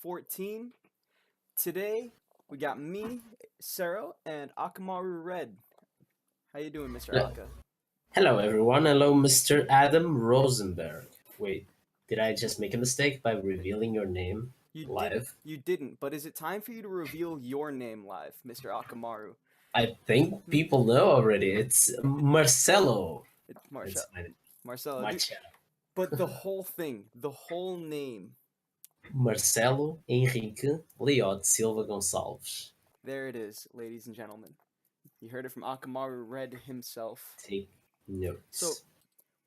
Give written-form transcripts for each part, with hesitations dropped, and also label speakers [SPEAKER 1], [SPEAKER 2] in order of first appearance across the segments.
[SPEAKER 1] 14. Today, we got me, Szerro, and Akamarured. How you doing, Mr.
[SPEAKER 2] Hello,
[SPEAKER 1] Aka?
[SPEAKER 2] hello everyone. Hello, Mr. Adam Rosenberg. Wait, did I just make a mistake by revealing your name
[SPEAKER 1] You did
[SPEAKER 2] live?
[SPEAKER 1] you didn't, but is it time for you to reveal your name live, Mr. Akamaru?
[SPEAKER 2] I think people know already. It's Marcelo.
[SPEAKER 1] It's
[SPEAKER 2] It's
[SPEAKER 1] Marcelo,
[SPEAKER 2] my
[SPEAKER 1] dude.
[SPEAKER 2] channel.
[SPEAKER 1] But the whole thing, the whole name,
[SPEAKER 2] Marcelo Henrique Leote Silva Gonçalves.
[SPEAKER 1] there it is, ladies and gentlemen. You heard it from Akamarured himself.
[SPEAKER 2] Take
[SPEAKER 1] So,
[SPEAKER 2] notes.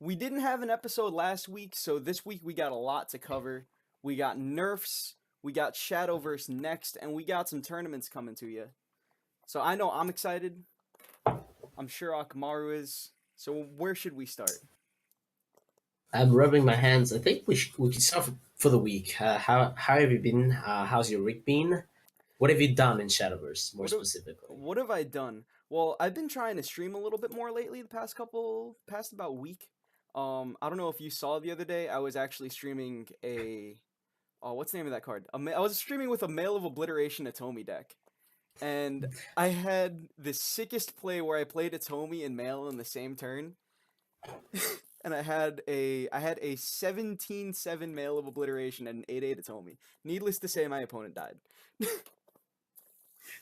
[SPEAKER 1] we didn't have an episode last week, so this week we got a lot to cover. We got nerfs, we got Shadowverse NEXT, and we got some tournaments coming to you. So I know I'm excited. I'm sure Akamaru is. So where should we start?
[SPEAKER 2] I'm rubbing my hands. I think we can start for the week. How have you been? How's your week been? What have you done in Shadowverse, more
[SPEAKER 1] What have,
[SPEAKER 2] specifically?
[SPEAKER 1] what have I done? Well, I've been trying to stream a little bit more lately. The past about week. I don't know if you saw the other day. I was actually streaming a. Oh, what's the name of that card? I was streaming with a Mail of Obliteration Atomi deck, and I had the sickest play where I played Atomi and Mail in the same turn. And I had a 17-7 Mail of Obliteration and an 8-8 Atomi. Needless to say, my opponent died.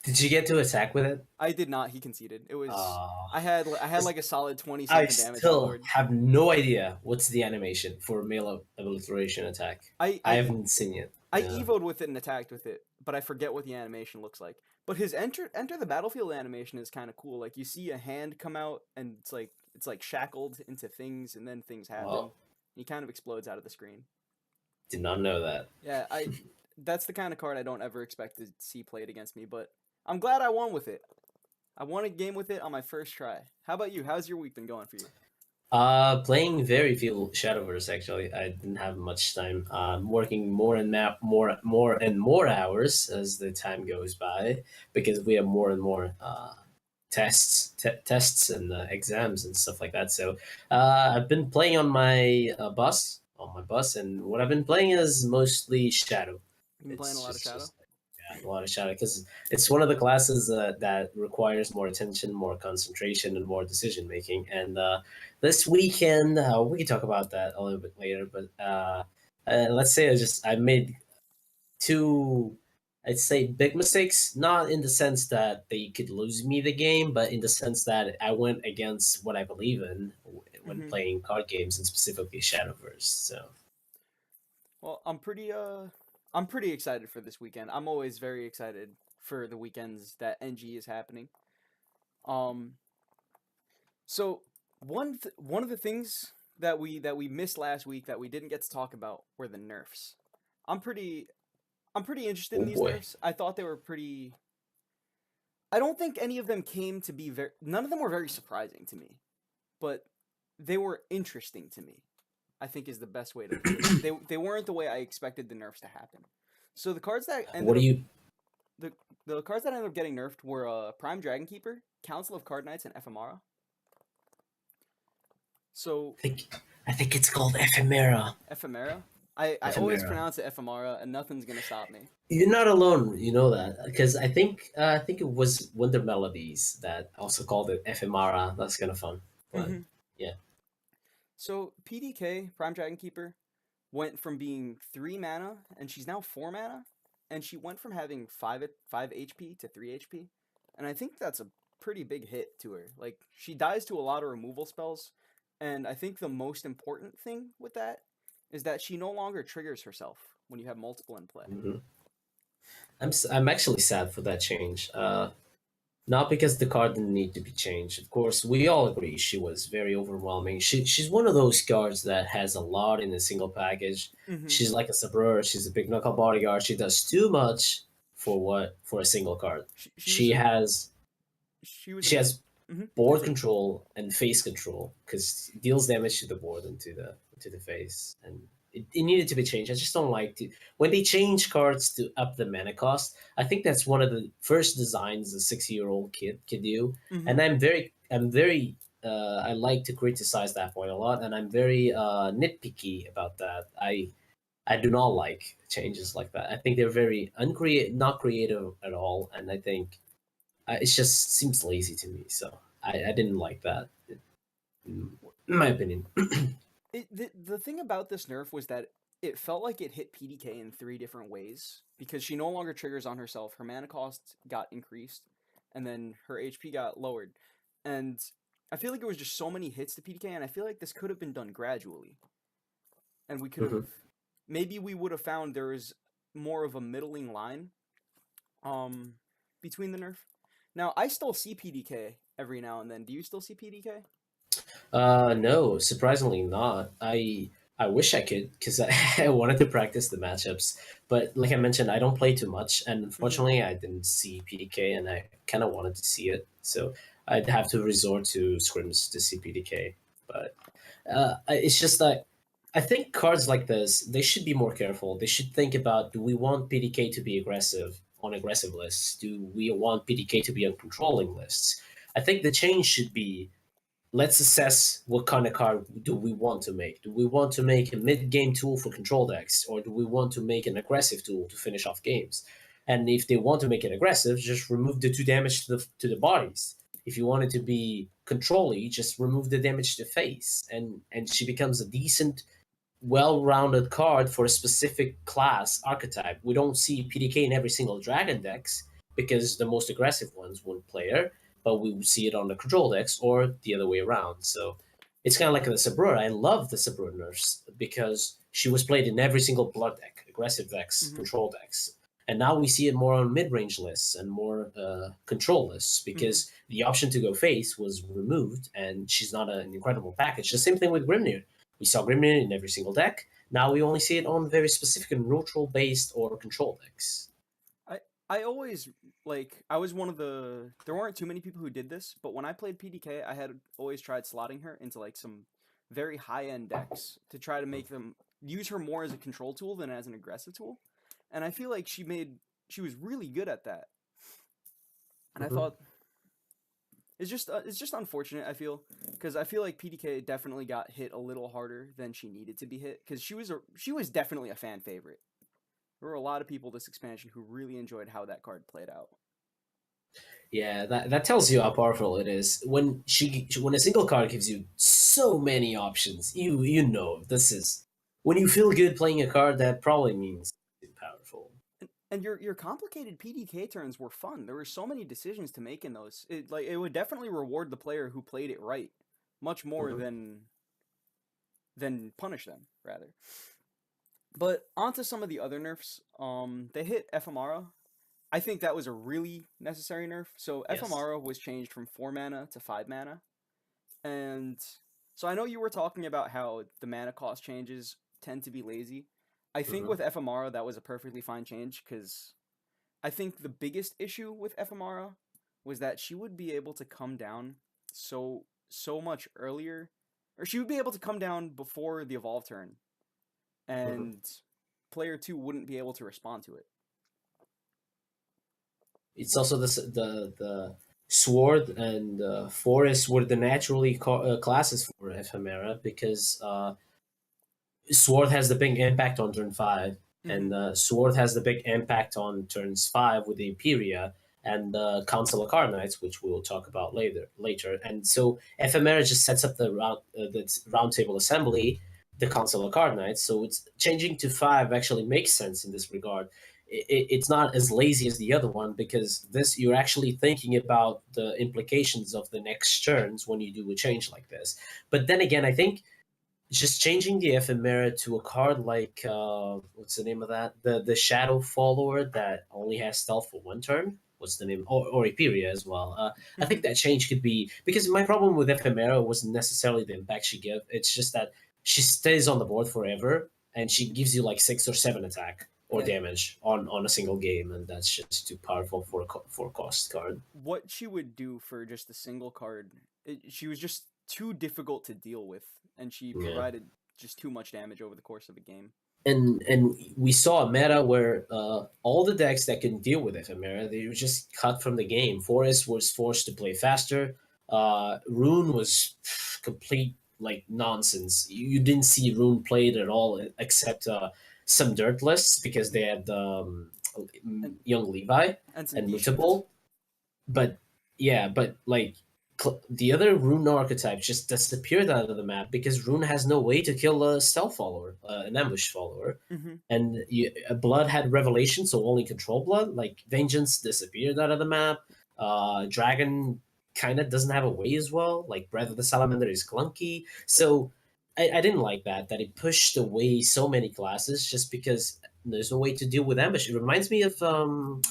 [SPEAKER 2] Did you get to attack with it?
[SPEAKER 1] I did not. He conceded. It was
[SPEAKER 2] Uh,
[SPEAKER 1] I had like a solid 20
[SPEAKER 2] I
[SPEAKER 1] something damage on
[SPEAKER 2] still
[SPEAKER 1] board.
[SPEAKER 2] have no idea what's the animation for male obliteration attack.
[SPEAKER 1] I
[SPEAKER 2] I
[SPEAKER 1] I
[SPEAKER 2] haven't seen it.
[SPEAKER 1] I
[SPEAKER 2] Yeah.
[SPEAKER 1] evoed with it and attacked with it, but I forget what the animation looks like. But his enter the battlefield animation is kind of cool. Like you see a hand come out and it's like shackled into things and then things happen.
[SPEAKER 2] Well,
[SPEAKER 1] He kind of explodes out of the screen.
[SPEAKER 2] did not know that.
[SPEAKER 1] Yeah, I that's the kind of card I don't ever expect to see played against me, but I'm glad I won with it. I won a game with it on my first try. How about you? How's your week been going for you?
[SPEAKER 2] Playing very few Shadowverse actually. I didn't have much time. Working more and more hours as the time goes by because we have more and more tests and exams and stuff like that. So I've been playing on my bus, and what I've been playing is mostly Shadow.
[SPEAKER 1] You been playing a
[SPEAKER 2] It's
[SPEAKER 1] lot of Shadow?
[SPEAKER 2] just yeah, a lot of Shadow because it's one of the classes that requires more attention, more concentration, and more decision making. And this weekend, we can talk about that a little bit later. But let's say I made two, I'd say, big mistakes. Not in the sense that they could lose me the game, but in the sense that I went against what I believe in when
[SPEAKER 1] Mm-hmm.
[SPEAKER 2] playing card games, and specifically Shadowverse. So
[SPEAKER 1] Well, I'm pretty excited for this weekend. I'm always very excited for the weekends that NG is happening. Um, so one of the things that we missed last week that we didn't get to talk about were the nerfs. I'm pretty I'm pretty interested
[SPEAKER 2] oh
[SPEAKER 1] in these
[SPEAKER 2] boy,
[SPEAKER 1] nerfs. I thought they were pretty. I don't think any of them came to be very. None of them were very surprising to me, but they were interesting to me. I think is the best way to put it. They weren't the way I expected the nerfs to happen. So the cards that
[SPEAKER 2] what
[SPEAKER 1] ended
[SPEAKER 2] do
[SPEAKER 1] up
[SPEAKER 2] you?
[SPEAKER 1] the the cards that ended up getting nerfed were Prime Dragon Keeper, Council of Card Knights, and Ephemera. So
[SPEAKER 2] I think it's called Ephemera.
[SPEAKER 1] Ephemera, I always
[SPEAKER 2] Ephemera.
[SPEAKER 1] pronounce it Ephemera, and nothing's gonna stop me.
[SPEAKER 2] You're not alone. You know that because I think it was Wonder Melodies that also called it Ephemera. That's kind of fun. But
[SPEAKER 1] Hmm.
[SPEAKER 2] yeah,
[SPEAKER 1] So PDK Prime Dragon Keeper went from being 3 mana, and she's now 4 mana, and she went from having five HP to 3 HP, and I think that's a pretty big hit to her. Like she dies to a lot of removal spells, and I think the most important thing with that is that she no longer triggers herself when you have multiple in play.
[SPEAKER 2] hmm I'm actually sad for that change. Not because the card didn't need to be changed. Of course, we all agree she was very overwhelming. She's one of those cards that has a lot in a single package.
[SPEAKER 1] Mm-hmm.
[SPEAKER 2] She's like a Sabreur. She's a big knuckle bodyguard. She does too much for a single card.
[SPEAKER 1] She was
[SPEAKER 2] She
[SPEAKER 1] a
[SPEAKER 2] has
[SPEAKER 1] she was a
[SPEAKER 2] she has
[SPEAKER 1] mm-hmm.
[SPEAKER 2] board
[SPEAKER 1] Continue.
[SPEAKER 2] control and face control because it deals damage to the board and to the face, and it needed to be changed. I just don't like to when they change cards to up the mana cost. I think that's one of the first designs a 6-year-old kid could do,
[SPEAKER 1] Mm-hmm.
[SPEAKER 2] and I'm very I like to criticize that point a lot, and I'm very nitpicky about that. I do not like changes like that. I think they're very not creative at all, and I think it just seems lazy to me. So I didn't like that, in my opinion.
[SPEAKER 1] The thing about this nerf was that it felt like it hit PDK in three different ways because she no longer triggers on herself. Her mana cost got increased, and then her HP got lowered. And I feel like it was just so many hits to PDK, and I feel like this could have been done gradually, and we could have
[SPEAKER 2] Mhm.
[SPEAKER 1] maybe we would have found there was more of a middling line um between the nerf. Now I still see PDK every now and then. Do you still see PDK?
[SPEAKER 2] No, surprisingly not. I wish I could because I wanted to practice the matchups, but like I mentioned, I don't play too much, and
[SPEAKER 1] Mm-hmm.
[SPEAKER 2] unfortunately, I didn't see PDK, and I kind of wanted to see it, so I'd have to resort to scrims to see PDK. But it's just that I think cards like this they should be more careful. They should think about: do we want PDK to be aggressive on aggressive lists? Do we want PDK to be on controlling lists? I think the change should be let's assess what kind of card do we want to make. Do we want to make a mid-game tool for control decks, or do we want to make an aggressive tool to finish off games? And if they want to make it aggressive, just remove the 2 damage to the bodies. If you want it to be control-y, just remove the damage to face, and she becomes a decent well-rounded card for a specific class archetype. We don't see PDK in every single Dragon decks because the most aggressive ones won't play her, but we see it on the control decks or the other way around. So it's kind of like the Sabrura. I love the Sabrura nerfs because she was played in every single blood deck, aggressive decks,
[SPEAKER 1] Mm-hmm.
[SPEAKER 2] control decks. And now we see it more on mid-range lists and more control lists
[SPEAKER 1] Mm-hmm.
[SPEAKER 2] because the option to go face was removed, and she's not an incredible package. The same thing with Grimnir. We saw Grimnir in every single deck. Now we only see it on very specific and neutral based or control decks.
[SPEAKER 1] I I always I was one of the there weren't too many people who did this, but when I played PDK, I had always tried slotting her into like some very high end decks to try to make them use her more as a control tool than as an aggressive tool. And I feel like she was really good at that. And I
[SPEAKER 2] Mm-hmm.
[SPEAKER 1] thought it's just unfortunate. I feel because I feel like PDK definitely got hit a little harder than she needed to be hit because she was definitely a fan favorite. There were a lot of people this expansion who really enjoyed how that card played out.
[SPEAKER 2] Yeah, that tells you how powerful it is. When a single card gives you so many options, you know this is when you feel good playing a card. That probably means it's powerful.
[SPEAKER 1] And your complicated PDK turns were fun. There were so many decisions to make in those. It would definitely reward the player who played it right, much more
[SPEAKER 2] Mm-hmm.
[SPEAKER 1] than punish them rather. But onto some of the other nerfs. They hit Ephemera. I think that was a really necessary nerf. So
[SPEAKER 2] Yes.
[SPEAKER 1] Ephemera was changed from 4 mana to 5 mana, and so I know you were talking about how the mana cost changes tend to be lazy. I think
[SPEAKER 2] Mm-hmm.
[SPEAKER 1] with Ephemera that was a perfectly fine change because I think the biggest issue with Ephemera was that she would be able to come down so much earlier, or she would be able to come down before the evolve turn,
[SPEAKER 2] Mm-hmm.
[SPEAKER 1] and player two wouldn't be able to respond to it.
[SPEAKER 2] It's also the sword and forest were the naturally classes for ephemera because sword has the big impact on turn 5,
[SPEAKER 1] Mm-hmm.
[SPEAKER 2] and sword has the big impact on turns 5 with the imperia and the council of card which we'll talk about later. And so ephemera just sets up the round table assembly, the council of card so it's changing to 5 actually makes sense in this regard. It's not as lazy as the other one because this you're actually thinking about the implications of the next turns when you do a change like this. But then again, I think just changing the ephemera to a card like what's the name of that? The shadow follower that only has stealth for 1 turn. What's the name? Or Iperia as well. I
[SPEAKER 1] Mm-hmm.
[SPEAKER 2] think that change could be because my problem with ephemera wasn't necessarily the impact she gives. It's just that she stays on the board forever and she gives you like 6 or 7 attack or
[SPEAKER 1] Yeah.
[SPEAKER 2] damage on a single game, and that's just too powerful for for a cost card.
[SPEAKER 1] What she would do for just a single card, she was just too difficult to deal with, and she
[SPEAKER 2] Yeah.
[SPEAKER 1] provided just too much damage over the course of a game.
[SPEAKER 2] And we saw a meta where all the decks that can deal with ephemera they were just cut from the game. Forest was forced to play faster. Rune was complete like nonsense. You didn't see Rune played at all except some dirt lists because they had
[SPEAKER 1] And,
[SPEAKER 2] young Levi
[SPEAKER 1] and some
[SPEAKER 2] and
[SPEAKER 1] D shift.
[SPEAKER 2] mutable, but yeah, but like the other rune archetypes just disappeared out of the map because rune has no way to kill a stealth follower, an ambush follower,
[SPEAKER 1] Mm-hmm.
[SPEAKER 2] and blood had revelation, so only control blood. Like vengeance disappeared out of the map. Dragon kind of doesn't have a way as well. Like breath of the salamander is clunky, so I didn't like that it pushed away so many classes just because there's no way to deal with ambush. It reminds me of Spawn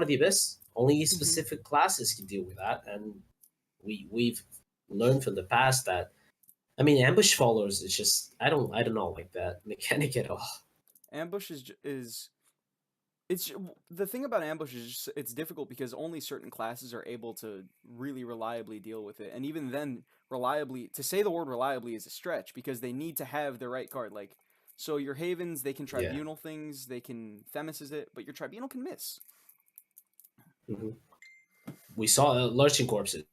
[SPEAKER 2] of the Abyss. Only
[SPEAKER 1] Mm-hmm.
[SPEAKER 2] specific classes can deal with that, and we've learned from the past that, I mean, ambush followers is just I don't like that mechanic at all.
[SPEAKER 1] Ambush is it's the thing about ambush is just, it's difficult because only certain classes are able to really reliably deal with it, and even then, reliably, to say the word reliably is a stretch because they need to have the right card. Like, so your havens, they can
[SPEAKER 2] Yeah.
[SPEAKER 1] tribunal things, they can Themis it, but your tribunal can miss.
[SPEAKER 2] Hmm. We saw lurching corpses.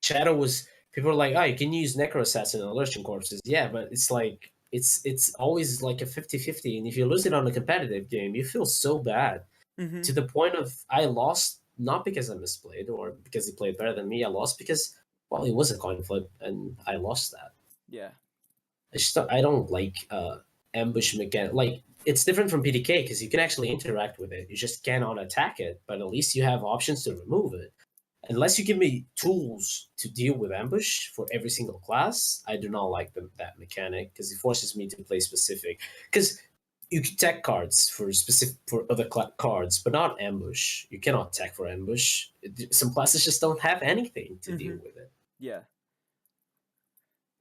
[SPEAKER 2] Shadow was, people were like, oh, you can use necro assassin on lurching corpses. Yeah, but it's like it's always like a 50-50, and if you lose it on a competitive game, you feel so bad
[SPEAKER 1] Mm-hmm.
[SPEAKER 2] to the point of I lost not because I misplayed or because he played better than me. I lost because, well, it was a coin flip and I lost that.
[SPEAKER 1] Yeah.
[SPEAKER 2] I don't like ambush mechanic. Like, it's different from PDK because you can actually interact with it. You just cannot attack it, but at least you have options to remove it. Unless you give me tools to deal with ambush for every single class, I do not like that mechanic because it forces me to play specific. Because you can tech cards for specific for other cards, but not ambush. You cannot tech for ambush. Some classes just don't have anything to
[SPEAKER 1] Mm-hmm.
[SPEAKER 2] deal with it.
[SPEAKER 1] Yeah.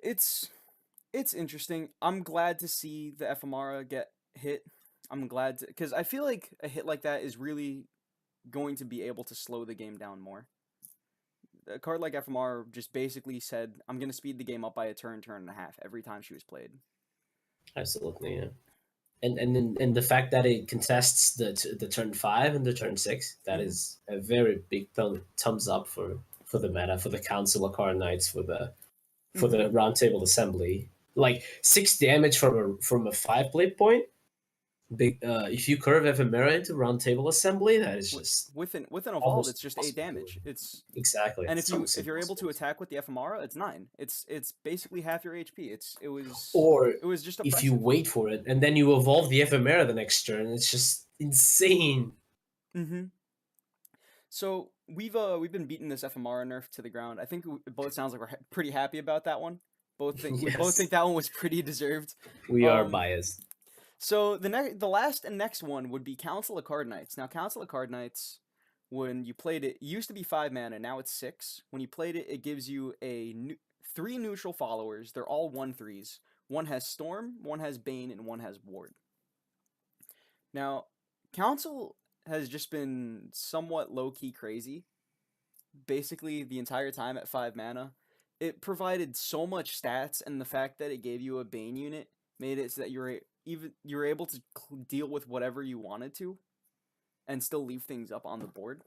[SPEAKER 1] It's it's interesting. I'm glad to see the Ephemera get hit. I'm glad to, because I feel like a hit like that is really going to be able to slow the game down more. A card like FMR just basically said, I'm going to speed the game up by a turn and a half every time she was played.
[SPEAKER 2] Absolutely, yeah. And the fact that it contests the turn 5 and the turn 6, that
[SPEAKER 1] Mm-hmm.
[SPEAKER 2] is a very big thumbs up for the meta, for the Council of Card Knights, for
[SPEAKER 1] Mm-hmm.
[SPEAKER 2] the Round Table Assembly. Like 6 damage from a 5 blade point. Big if you curve Ephemera into Round Table Assembly, that is just
[SPEAKER 1] With an evolve,
[SPEAKER 2] almost
[SPEAKER 1] it's just 8
[SPEAKER 2] impossible to win.
[SPEAKER 1] damage. It's
[SPEAKER 2] Exactly,
[SPEAKER 1] and
[SPEAKER 2] it's almost
[SPEAKER 1] if you're able
[SPEAKER 2] impossible
[SPEAKER 1] to
[SPEAKER 2] to
[SPEAKER 1] attack with the Ephemera, it's 9. It's basically half your HP.
[SPEAKER 2] Or
[SPEAKER 1] It was just
[SPEAKER 2] if you
[SPEAKER 1] oppressive.
[SPEAKER 2] wait for it and then you evolve the Ephemera the next turn, it's just insane.
[SPEAKER 1] Mm-hmm. So we've been beating this FMR nerf to the ground. I think it both sounds like we're pretty happy about that one. We both
[SPEAKER 2] Yes,
[SPEAKER 1] think that one was pretty deserved.
[SPEAKER 2] we are
[SPEAKER 1] Um,
[SPEAKER 2] biased.
[SPEAKER 1] so the last and next one would be Council of Card Knights. Now Council of Card Knights, when you played it used to be 5 mana. Now it's 6. When you played it, it gives you three neutral followers. They're all 1/3s. One has Storm, one has Bane, and one has Ward. Now, Council has just been somewhat low key crazy basically the entire time at 5 mana. It provided so much stats, and the fact that it gave you a Bane unit made it so that you were able to deal with whatever you wanted to, and still leave things up on the board.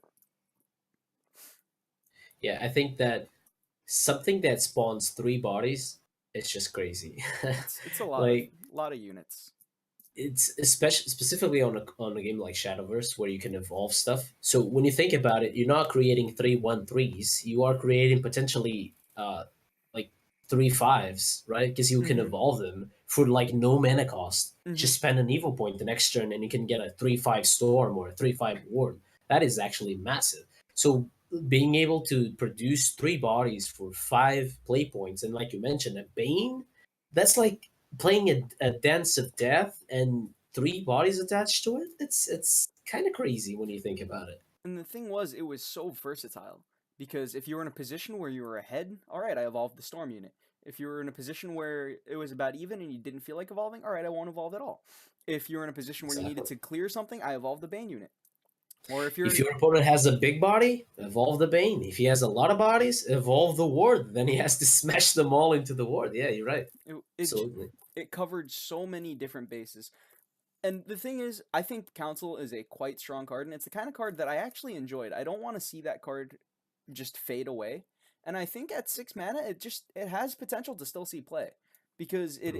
[SPEAKER 2] Yeah, I think that something that spawns 3 bodies, it's just crazy.
[SPEAKER 1] It's
[SPEAKER 2] Like,
[SPEAKER 1] a lot of units.
[SPEAKER 2] it's especially specifically on a game like Shadowverse where you can evolve stuff. So when you think about it, you're not creating 3/1/3s. You are creating potentially like 3/5s, right? Because you can
[SPEAKER 1] Mm-hmm.
[SPEAKER 2] evolve them for like no mana cost.
[SPEAKER 1] Mm-hmm.
[SPEAKER 2] Just spend an evil point the next turn, and you can get a 3/5 storm or a 3/5 ward. That is actually massive. So being able to produce 3 bodies for 5 play points, and like you mentioned, a Bane, that's like playing a dance of death and 3 bodies attached to it. It's kind of crazy when you think about it.
[SPEAKER 1] And the thing was, it was so versatile because if you were in a position where you were ahead, all right, I evolved the Storm unit. If you were in a position where it was about even and you didn't feel like evolving, all right, I won't evolve at all. If you're in a position where you needed
[SPEAKER 2] Exactly.
[SPEAKER 1] to clear something, I evolved the Bane unit. Or if
[SPEAKER 2] If
[SPEAKER 1] you're
[SPEAKER 2] your opponent has a big body, evolve the Bane. If he has a lot of bodies, evolve the Ward. Then he has to smash them all into the Ward. Yeah, you're right.
[SPEAKER 1] it, it
[SPEAKER 2] Absolutely.
[SPEAKER 1] it covered so many different bases. And the thing is, I think Council is a quite strong card, and it's the kind of card that I actually enjoyed. I don't want to see that card just fade away. And I think at 6 mana, it has potential to still see play because
[SPEAKER 2] Hmm.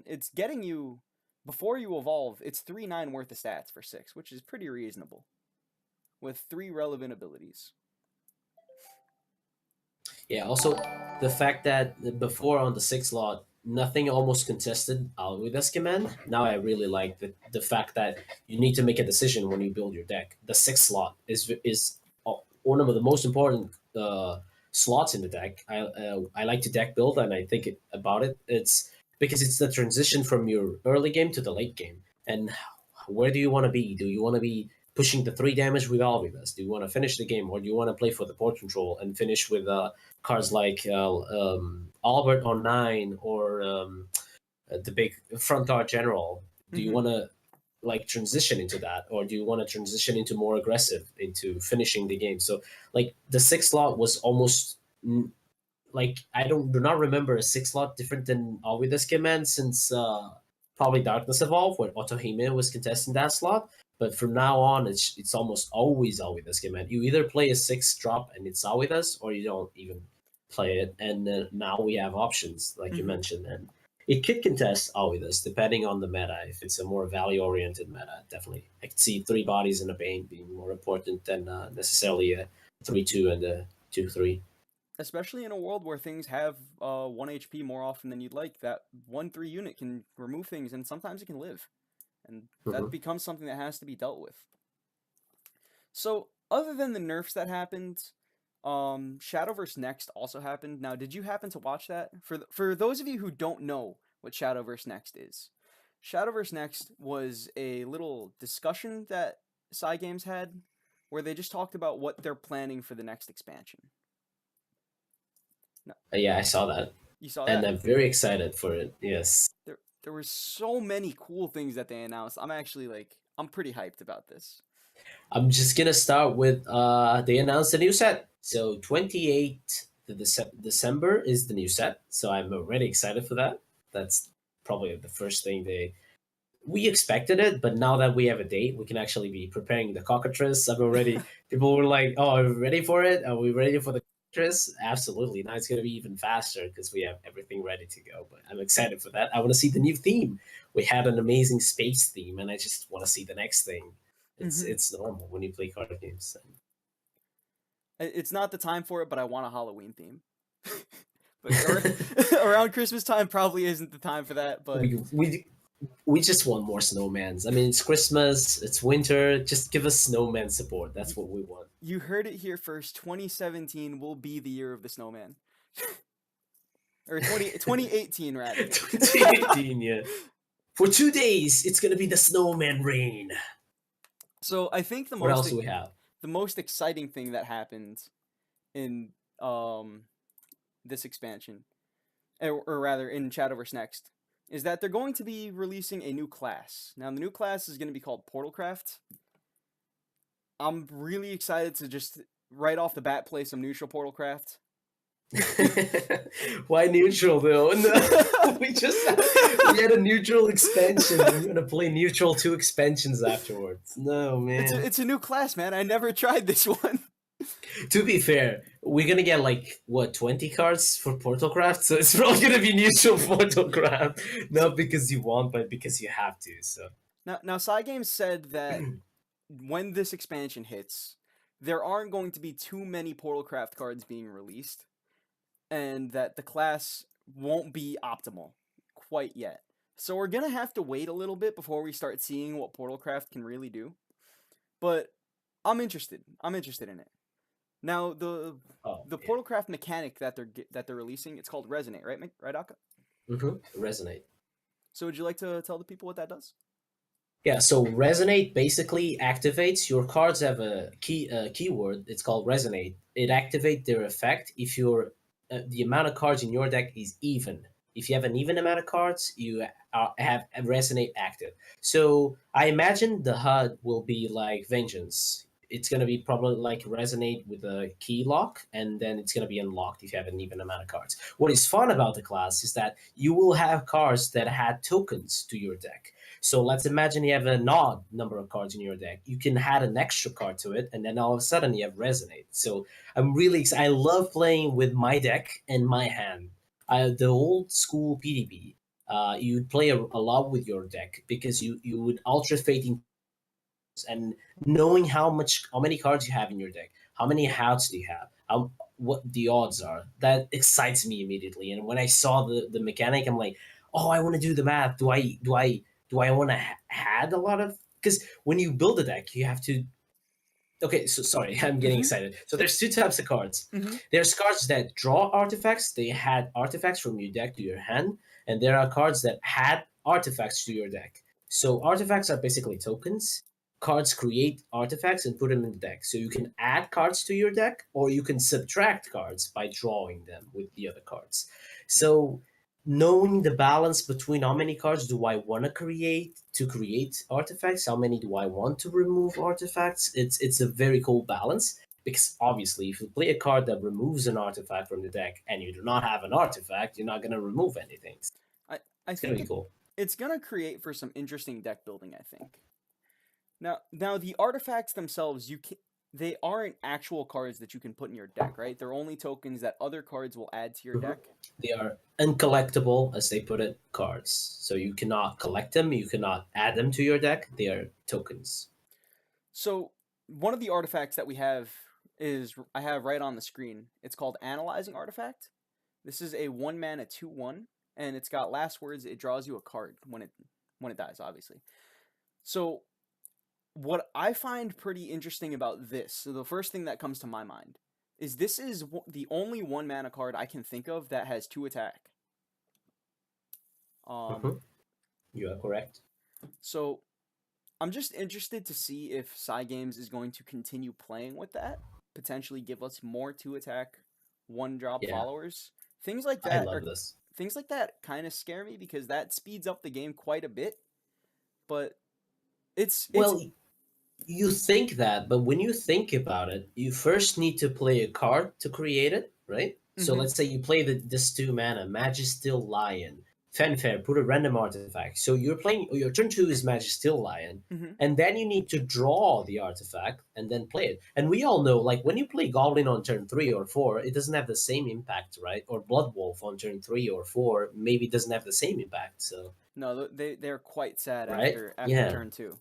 [SPEAKER 1] it's getting you before you evolve, it's 3/9 worth of stats for 6, which is pretty reasonable, with 3 relevant abilities.
[SPEAKER 2] Yeah, also the fact that before on the 6 slot, nothing almost contested Alwida's command. Now I really like the fact that you need to make a decision when you build your deck. The 6 slot is one of the most important slots in the deck. I like to deck build, and I think about it. It's because it's the transition from your early game to the late game. And where do you want to be? Do you want to be pushing the 3 damage with Alvidas? Do you want to finish the game, or do you want to play for the board control and finish with cards like Albert on 9 or the big front guard general? Do you want to like transition into that, or do you want to transition into more aggressive into finishing the game? So like the 6 slot was almost like I do not remember a 6 slot different than Alvida's command since probably Darkness Evolved, where Otohime was contesting that slot. But from now on, it's almost always Alvida's command. You either play a 6 drop and it's Alvida's, or you don't even play it. And now we have options, like you mentioned, and it could contest Alvida's depending on the meta. If it's a more value oriented meta, definitely I could see 3 bodies and a Bane being more important than necessarily a 3/2 and a 2/3.
[SPEAKER 1] Especially in a world where things have 1 HP more often than you'd like, that 1/3 unit can remove things, and sometimes it can live. And that becomes something that has to be dealt with. So, other than the nerfs that happened, Shadowverse NEXT also happened. Now, did you happen to watch that? For those of you who don't know what Shadowverse NEXT is, Shadowverse NEXT was a little discussion that Cygames had, where they just talked about what they're planning for the next expansion.
[SPEAKER 2] Yeah, I saw that.
[SPEAKER 1] You saw
[SPEAKER 2] and
[SPEAKER 1] that?
[SPEAKER 2] I'm very excited for it. Yes.
[SPEAKER 1] There were so many cool things that they announced. I'm pretty hyped about this.
[SPEAKER 2] I'm just gonna start with they announced a new set. So 28th December is the new set. So I'm already excited for that. That's probably the first thing we expected it, but now that we have a date, we can actually be preparing the cockatrice. I'm already people were like, "Oh, are we ready for it? Are we ready for the cockatrice?" Absolutely. Now it's gonna be even faster because we have everything ready to go. But I'm excited for that. I want to see the new theme. We had an amazing space theme, and I just want to see the next thing. It's normal when you play card games.
[SPEAKER 1] It's not the time for it, but I want a Halloween theme. But around Christmas time probably isn't the time for that. But
[SPEAKER 2] we just want more snowmans. I mean, it's Christmas, it's winter. Just give us snowman support. That's what we want.
[SPEAKER 1] You heard it here first. 2017 will be the year of the snowman. Or 2018, rather.
[SPEAKER 2] 2018, yeah. For 2 days, it's gonna be the snowman rain.
[SPEAKER 1] So I think
[SPEAKER 2] what else do we have?
[SPEAKER 1] The most exciting thing that happened in this expansion, or rather in Shadowverse NEXT, is that they're going to be releasing a new class. Now, the new class is going to be called Portalcraft. I'm really excited to just right off the bat play some neutral Portalcraft.
[SPEAKER 2] Why neutral though? No, we had a neutral expansion. We're gonna play neutral 2 expansions afterwards. No, man.
[SPEAKER 1] It's a new class, man. I never tried this one.
[SPEAKER 2] To be fair, we're gonna get like 20 cards for Portalcraft, so it's probably gonna be neutral Portalcraft, not because you want, but because you have to. So
[SPEAKER 1] now, Cygames said that when this expansion hits, there aren't going to be too many Portalcraft cards being released, and that the class won't be optimal quite yet. So we're gonna have to wait a little bit before we start seeing what Portalcraft can really do. But I'm interested. I'm interested in it. Now the Portalcraft mechanic that they're releasing, it's called Resonate, right? Right, Aka?
[SPEAKER 2] Resonate.
[SPEAKER 1] So would you like to tell the people what that does?
[SPEAKER 2] Yeah, so Resonate basically activates your cards have a keyword. It's called Resonate. It activates their effect if your the amount of cards in your deck is even. If you have an even amount of cards, you have Resonate active. So I imagine the HUD will be like Vengeance. It's going to be probably like Resonate with a key lock, and then it's going to be unlocked if you have an even amount of cards. What is fun about the class is that you will have cards that add tokens to your deck. So let's imagine you have an odd number of cards in your deck. You can add an extra card to it, and then all of a sudden you have Resonate. So I'm really excited. I love playing with my deck and my hand. The old school PDB, you'd play a lot with your deck because you would ultra fading and knowing how many cards you have in your deck, how many outs do you have, what the odds are. That excites me immediately. And when I saw the mechanic, I'm like, oh, I want to do the math. Do I want to add a lot of, because when you build a deck, you have to. Okay, so sorry, I'm getting
[SPEAKER 1] Mm-hmm.
[SPEAKER 2] excited. So there's
[SPEAKER 1] It's
[SPEAKER 2] two types of cards.
[SPEAKER 1] mm-hmm.
[SPEAKER 2] There's cards that draw artifacts. They had artifacts from your deck to your hand, and there are cards that had artifacts to your deck. So artifacts are basically tokens. Cards create artifacts and put them in the deck. So you can add cards to your deck, or you can subtract cards by drawing them with the other cards. So knowing the balance between how many cards do I want to create artifacts, how many do I want to remove artifacts, it's a very cool balance. Because obviously, if you play a card that removes an artifact from the deck and you do not have an artifact, you're not going to remove anything.
[SPEAKER 1] I I
[SPEAKER 2] It's going
[SPEAKER 1] think
[SPEAKER 2] to be cool.
[SPEAKER 1] it's gonna create for some interesting deck building. I think. Now the artifacts themselves, they aren't actual cards that you can put in your deck, right? They're only tokens that other cards will add to your
[SPEAKER 2] Mhm.
[SPEAKER 1] deck.
[SPEAKER 2] They are uncollectible, as they put it, cards. So you cannot collect them, you cannot add them to your deck. They are tokens.
[SPEAKER 1] So one of the artifacts that we have is I have right on the screen. It's called Analyzing Artifact. This is a 1 mana 2/1, and it's got last words. It draws you a card when it dies, obviously. So what I find pretty interesting about this, so the first thing that comes to my mind is this is the only 1 mana card I can think of that has 2 attack. Um,
[SPEAKER 2] Mhm. You are correct.
[SPEAKER 1] so I'm just interested to see if Cygames is going to continue playing with that, potentially give us more 2 attack, 1 drop
[SPEAKER 2] Yeah,
[SPEAKER 1] followers. Things like
[SPEAKER 2] I
[SPEAKER 1] that
[SPEAKER 2] love
[SPEAKER 1] are
[SPEAKER 2] this.
[SPEAKER 1] things like that kind of scare me because that speeds up the game quite a bit. But it's
[SPEAKER 2] Well, you think that, but when you think about it, you first need to play a card to create it, right? So
[SPEAKER 1] mm-hmm,
[SPEAKER 2] let's say you play this 2 mana, Magistil Lion, Fanfare, put a random artifact. So you're playing, your turn 2 is Magistil Lion,
[SPEAKER 1] mm-hmm.
[SPEAKER 2] and then you need to draw the artifact and then play it. And we all know, like when you play Goblin on turn 3 or 4, it doesn't have the same impact, right? Or Blood Wolf on turn 3 or 4 maybe doesn't have the same impact. So,
[SPEAKER 1] No, they're quite sad
[SPEAKER 2] right?
[SPEAKER 1] after
[SPEAKER 2] Yeah.
[SPEAKER 1] turn 2.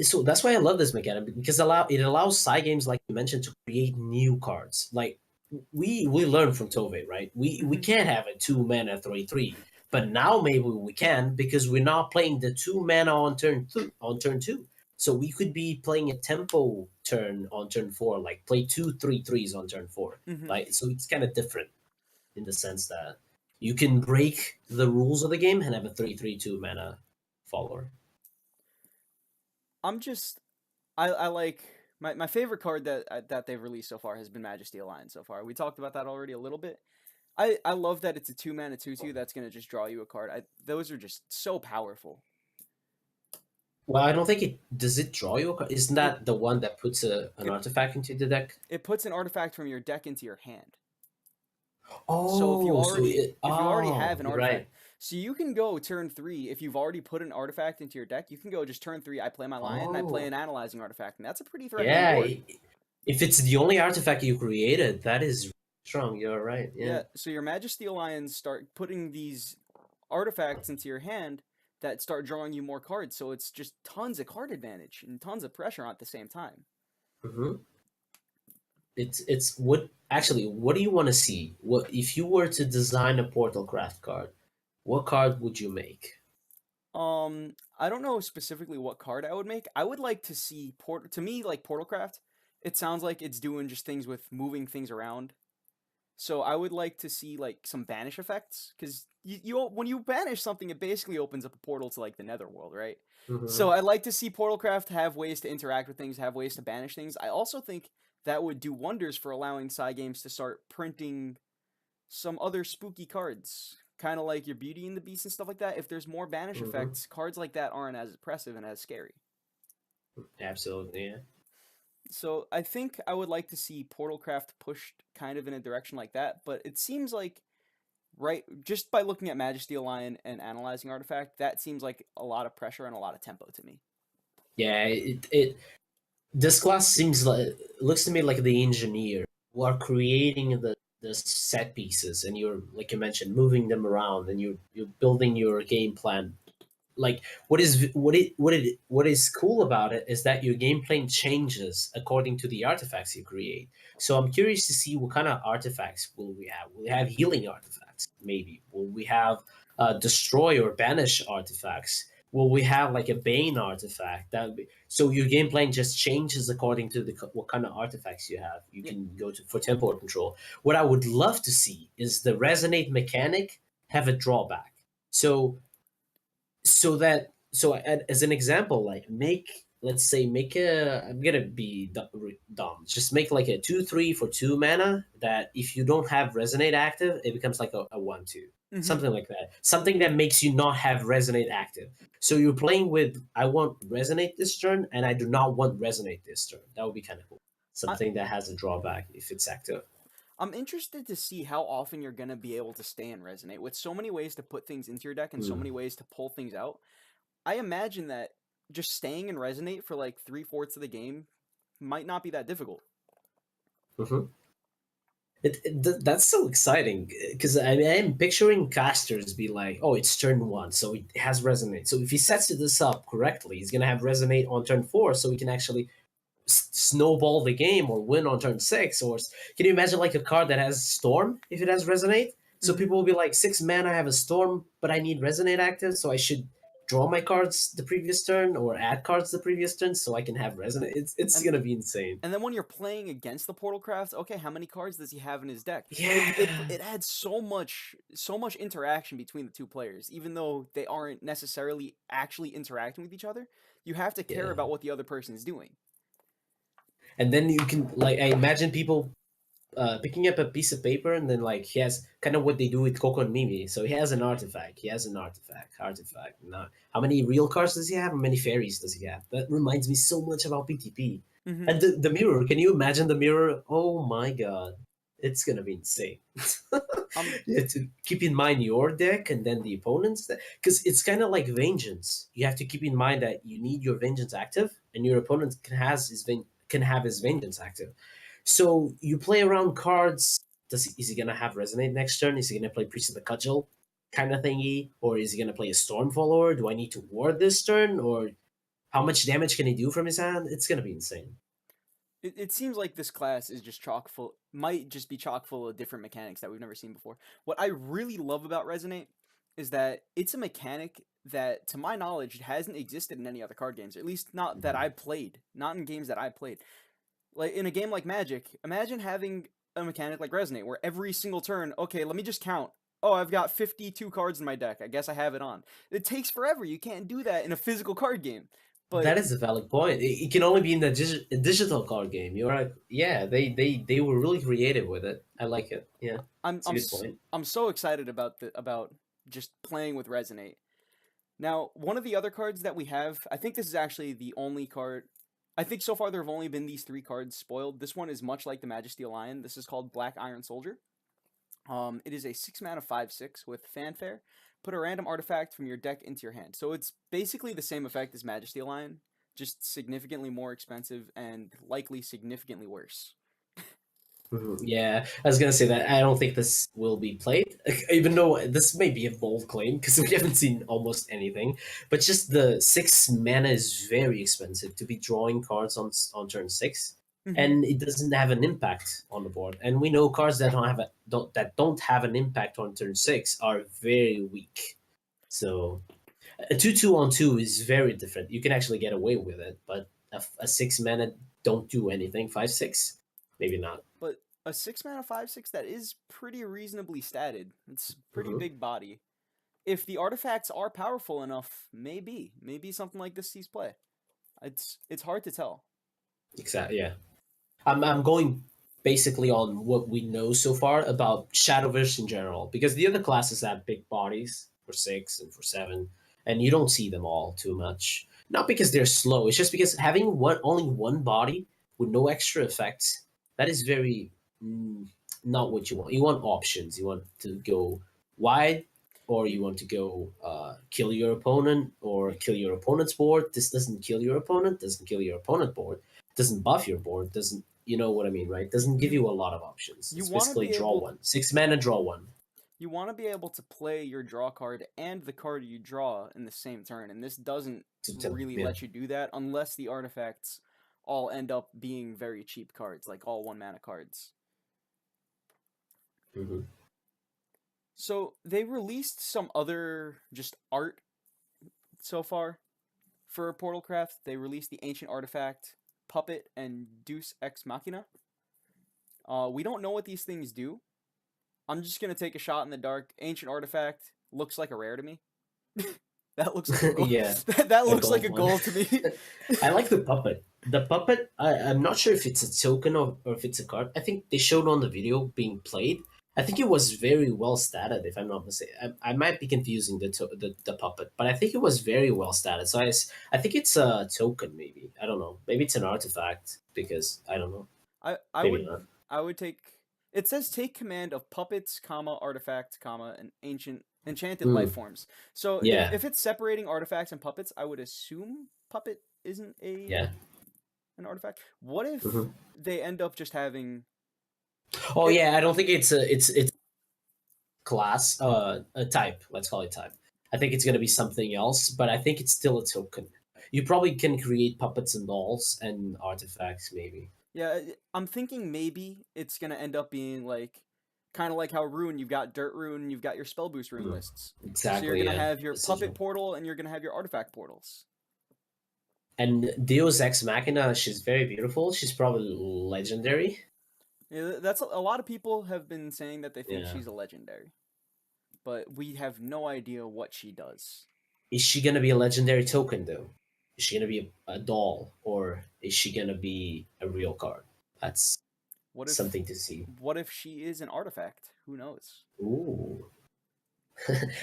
[SPEAKER 2] So that's why I love this mechanic because it allows side games like you mentioned to create new cards. Like we learn from Tove, right? We
[SPEAKER 1] Mm-hmm.
[SPEAKER 2] can't have a 2 mana 3/3, but now maybe we can because we're not playing the 2 mana on turn two. So we could be playing a tempo turn on turn four, like play 2 3/3s on turn four.
[SPEAKER 1] Mm-hmm.
[SPEAKER 2] Like so, it's kind of different in the sense that you can break the rules of the game and have a 3/3 2 mana follower.
[SPEAKER 1] I'm just I like my favorite card that they've released so far has been Majesty Alliance so far. We talked about that already a little bit. I love that it's a 2 mana 2/2 that's gonna just draw you a card. Those are just so powerful.
[SPEAKER 2] Well, I don't think it does. It draw you a card? Isn't
[SPEAKER 1] It
[SPEAKER 2] that the one that puts an
[SPEAKER 1] it
[SPEAKER 2] artifact into the deck?
[SPEAKER 1] it puts an artifact from your deck into your hand. So
[SPEAKER 2] Oh, so it.
[SPEAKER 1] if you already
[SPEAKER 2] Oh,
[SPEAKER 1] have an
[SPEAKER 2] you're
[SPEAKER 1] artifact,
[SPEAKER 2] right.
[SPEAKER 1] so you can go turn 3 if you've already put an artifact into your deck. You can go just turn 3. I play my lion and I play
[SPEAKER 2] Oh,
[SPEAKER 1] an analyzing artifact, and that's a pretty threatening
[SPEAKER 2] yeah.
[SPEAKER 1] board.
[SPEAKER 2] If it's the only artifact you created, that is strong. You're right. Yeah.
[SPEAKER 1] Yeah, so your Majesty Lions start putting these artifacts into your hand that start drawing you more cards. So it's just tons of card advantage and tons of pressure at the same time.
[SPEAKER 2] hmm it's what actually. What do you want to see? What if you were to design a Portal Craft card? What card would you make?
[SPEAKER 1] I don't know specifically what card I would make. I would like to see to me like Portalcraft. It sounds like it's doing just things with moving things around. So I would like to see like some banish effects because you when you banish something, it basically opens up a portal to like the Netherworld, right? So
[SPEAKER 2] hmm
[SPEAKER 1] I'd like to see Portalcraft have ways to interact with things, have ways to banish things. I also think that would do wonders for allowing side games to start printing some other spooky cards, kind of like your Beauty and the Beast and stuff like that. If there's more banish
[SPEAKER 2] hmm
[SPEAKER 1] effects, cards like that aren't as oppressive and as scary.
[SPEAKER 2] Absolutely. Yeah.
[SPEAKER 1] So I think I would like to see Portalcraft pushed kind of in a direction like that, but it seems like right just by looking at Majesty Lion and analyzing artifact, that seems like a lot of pressure and a lot of tempo to me.
[SPEAKER 2] Yeah. It this class seems like looks to me like the engineer who are creating the the set pieces, and you're, like you mentioned, moving them around, and you're building your game plan. Like, what is cool about it is that your game plan changes according to the artifacts you create. So I'm curious to see what kind of artifacts will we have. Will we have healing artifacts? Maybe. Will we have destroy or banish artifacts? Will we have like a bane artifact? So your game plan just changes according to what kind of artifacts you have. You
[SPEAKER 1] Yeah.
[SPEAKER 2] can go to for tempo control. What I would love to see is the resonate mechanic have a drawback. As an example, like make a, I'm gonna be dumb, just make like a 2/3 for 2 mana, that if you don't have resonate active, it becomes like a 1/2,
[SPEAKER 1] Hmm.
[SPEAKER 2] something like that, something that makes you not have resonate active. So you're playing with, I want resonate this turn and I do not want resonate this turn. That would be kind of cool,
[SPEAKER 1] I,
[SPEAKER 2] something that has a drawback if it's active.
[SPEAKER 1] I'm interested to see how often you're gonna be able to stay and resonate with so many ways to put things into your deck and so
[SPEAKER 2] Mm.
[SPEAKER 1] many ways to pull things out. I imagine that just staying and resonate for like 3/4 of the game might not be that difficult.
[SPEAKER 2] Mhm. That's so exciting because I'm picturing casters be like, oh, it's turn 1, so it has resonate. So if he sets this up correctly, he's gonna have resonate on turn 4, so he can actually snowball the game or win on turn 6. Or can you imagine like a card that has storm if it has resonate? So
[SPEAKER 1] Hmm.
[SPEAKER 2] people will be like, 6 mana, I have a storm, but I need resonate active, so I should draw my cards the previous turn or add cards the previous turn so I can have resonate. It's
[SPEAKER 1] And
[SPEAKER 2] gonna be insane.
[SPEAKER 1] and then when you're playing against the Portal Craft, okay, how many cards does he have in his deck?
[SPEAKER 2] Yeah.
[SPEAKER 1] It adds so much interaction between the two players, even though they aren't necessarily actually interacting with each other. You have to care
[SPEAKER 2] Yeah.
[SPEAKER 1] about what the other person is doing.
[SPEAKER 2] And then you can, like, I imagine people picking up a piece of paper, and then like he has kind of what they do with Coco and Mimi. So he has an artifact. He has an artifact. Now, how many real cards does he have? How many fairies does he have? That reminds me so much about PTP.
[SPEAKER 1] Hmm.
[SPEAKER 2] And the mirror. Can you imagine the mirror? Oh my god, it's gonna be insane.
[SPEAKER 1] Um,
[SPEAKER 2] You have to keep in mind your deck and then the opponent's, because it's kind of like vengeance. You have to keep in mind that you need your vengeance active, and your opponent can have his vengeance active. So you play around cards. Is he gonna have resonate next turn? Is he gonna play Priest of the Cudgel kind of thingy, or is he gonna play a Storm Follower? Do I need to ward this turn, or how much damage can he do from his hand? It's gonna be insane.
[SPEAKER 1] it seems like this class is just chock full, might just be chock full of different mechanics that we've never seen before. What I really love about Resonate is that it's a mechanic that, to my knowledge, hasn't existed in any other card games, or at least not that I played, not in games that I played. Like in a game like Magic, imagine having a mechanic like Resonate, where every single turn, okay, let me just count. Oh, I've got 52 cards in my deck. I guess I have it on. It takes forever. You can't do that in a physical card game. But
[SPEAKER 2] That is a valid point. It can only be in the digital card game. You're right. Yeah, they were really creative with it. I like it. Yeah,
[SPEAKER 1] I'm
[SPEAKER 2] it's a
[SPEAKER 1] I'm
[SPEAKER 2] good point.
[SPEAKER 1] I'm so excited about just playing with Resonate. Now, one of the other cards that we have, I think this is actually the only card. I think so far there have only been these three cards spoiled. This one is much like the Majesty Lion. This is called Black Iron Soldier. It is a 6 mana 5/6 with Fanfare. Put a random artifact from your deck into your hand. So it's basically the same effect as Majesty Lion, just significantly more expensive and likely significantly worse.
[SPEAKER 2] Mhm. Yeah, I was gonna say that I don't think this will be played, even though this may be a bold claim because we haven't seen almost anything. But just the 6 mana is very expensive to be drawing cards on turn 6,
[SPEAKER 1] Hmm.
[SPEAKER 2] and it doesn't have an impact on the board. And we know cards that don't have an impact on turn 6 are very weak. So a 2/2 on 2 is very different. You can actually get away with it, but a 6 mana don't do anything. 5/6, maybe not.
[SPEAKER 1] But a 6 mana 5/6 that is pretty reasonably statted. It's pretty
[SPEAKER 2] Mhm.
[SPEAKER 1] big body. If the artifacts are powerful enough, maybe something like this sees play. It's hard to tell.
[SPEAKER 2] Exactly. Yeah. I'm going basically on what we know so far about Shadowverse in general, because the other classes have big bodies for 6 and for 7, and you don't see them all too much. Not because they're slow. It's just because having only one body with no extra effects, that is very not what you want. You want options. You want to go wide, or you want to go kill your opponent or kill your opponent's board. This doesn't kill your opponent. Doesn't kill your opponent board. Doesn't buff your board. Doesn't. you know what I mean, right? Doesn't give
[SPEAKER 1] You
[SPEAKER 2] you a lot of options.
[SPEAKER 1] you
[SPEAKER 2] It's
[SPEAKER 1] want to
[SPEAKER 2] basically
[SPEAKER 1] be
[SPEAKER 2] draw
[SPEAKER 1] able
[SPEAKER 2] one, 6 mana, draw one.
[SPEAKER 1] you want to be able to play your draw card and the card you draw in the same turn, and this doesn't really
[SPEAKER 2] Yeah.
[SPEAKER 1] let you do that unless the artifacts all end up being very cheap cards, like all 1 mana cards.
[SPEAKER 2] Hmm.
[SPEAKER 1] So they released some other just art so far for Portalcraft. They released the Ancient Artifact, Puppet, and Deus Ex Machina. We don't know what these things do. I'm just gonna take a shot in the dark. Ancient Artifact looks like a rare to me. That looks like a goal.
[SPEAKER 2] Yeah,
[SPEAKER 1] That
[SPEAKER 2] a
[SPEAKER 1] looks like
[SPEAKER 2] gold
[SPEAKER 1] a
[SPEAKER 2] one.
[SPEAKER 1] goal to me.
[SPEAKER 2] I like the puppet. The puppet, I'm not sure if it's a token or if it's a card. I think they showed on the video being played. I think it was very well statted, if I'm not mistaken. I might be confusing the puppet, but I think it was very well statted. So I think it's a token, maybe. I don't know. Maybe it's an artifact, because I don't know.
[SPEAKER 1] I
[SPEAKER 2] Maybe
[SPEAKER 1] would
[SPEAKER 2] not.
[SPEAKER 1] I would take. It says take command of puppets, comma artifact, comma and ancient enchanted life
[SPEAKER 2] Hmm.
[SPEAKER 1] forms. So
[SPEAKER 2] Yeah,
[SPEAKER 1] if it's separating artifacts and puppets, I would assume puppet isn't
[SPEAKER 2] yeah.
[SPEAKER 1] an artifact. What if
[SPEAKER 2] Hmm.
[SPEAKER 1] they end up just having
[SPEAKER 2] Oh,
[SPEAKER 1] it?
[SPEAKER 2] yeah, I don't think it's class, a type. Let's call it type. I think it's gonna be something else, but I think it's still a token. You probably can create puppets and dolls and artifacts, maybe.
[SPEAKER 1] Yeah, I'm thinking maybe it's gonna end up being like kind of like how Rune, you've got Dirt Rune, you've got your Spell Boost Rune
[SPEAKER 2] Mhm.
[SPEAKER 1] lists. So you're
[SPEAKER 2] Exactly,
[SPEAKER 1] gonna
[SPEAKER 2] yeah.
[SPEAKER 1] have your puppet
[SPEAKER 2] Decision.
[SPEAKER 1] portal and you're gonna have your artifact portals.
[SPEAKER 2] And Deus Ex Machina, she's very beautiful. She's probably legendary.
[SPEAKER 1] Yeah, that's a lot of people have been saying that they think
[SPEAKER 2] Yeah.
[SPEAKER 1] she's a legendary, but we have no idea what she does.
[SPEAKER 2] Is she gonna be a legendary token though? Is she gonna be a doll, or is she gonna be a real card? That's
[SPEAKER 1] What if
[SPEAKER 2] something to see.
[SPEAKER 1] what if she is an artifact? Who knows?
[SPEAKER 2] Ooh.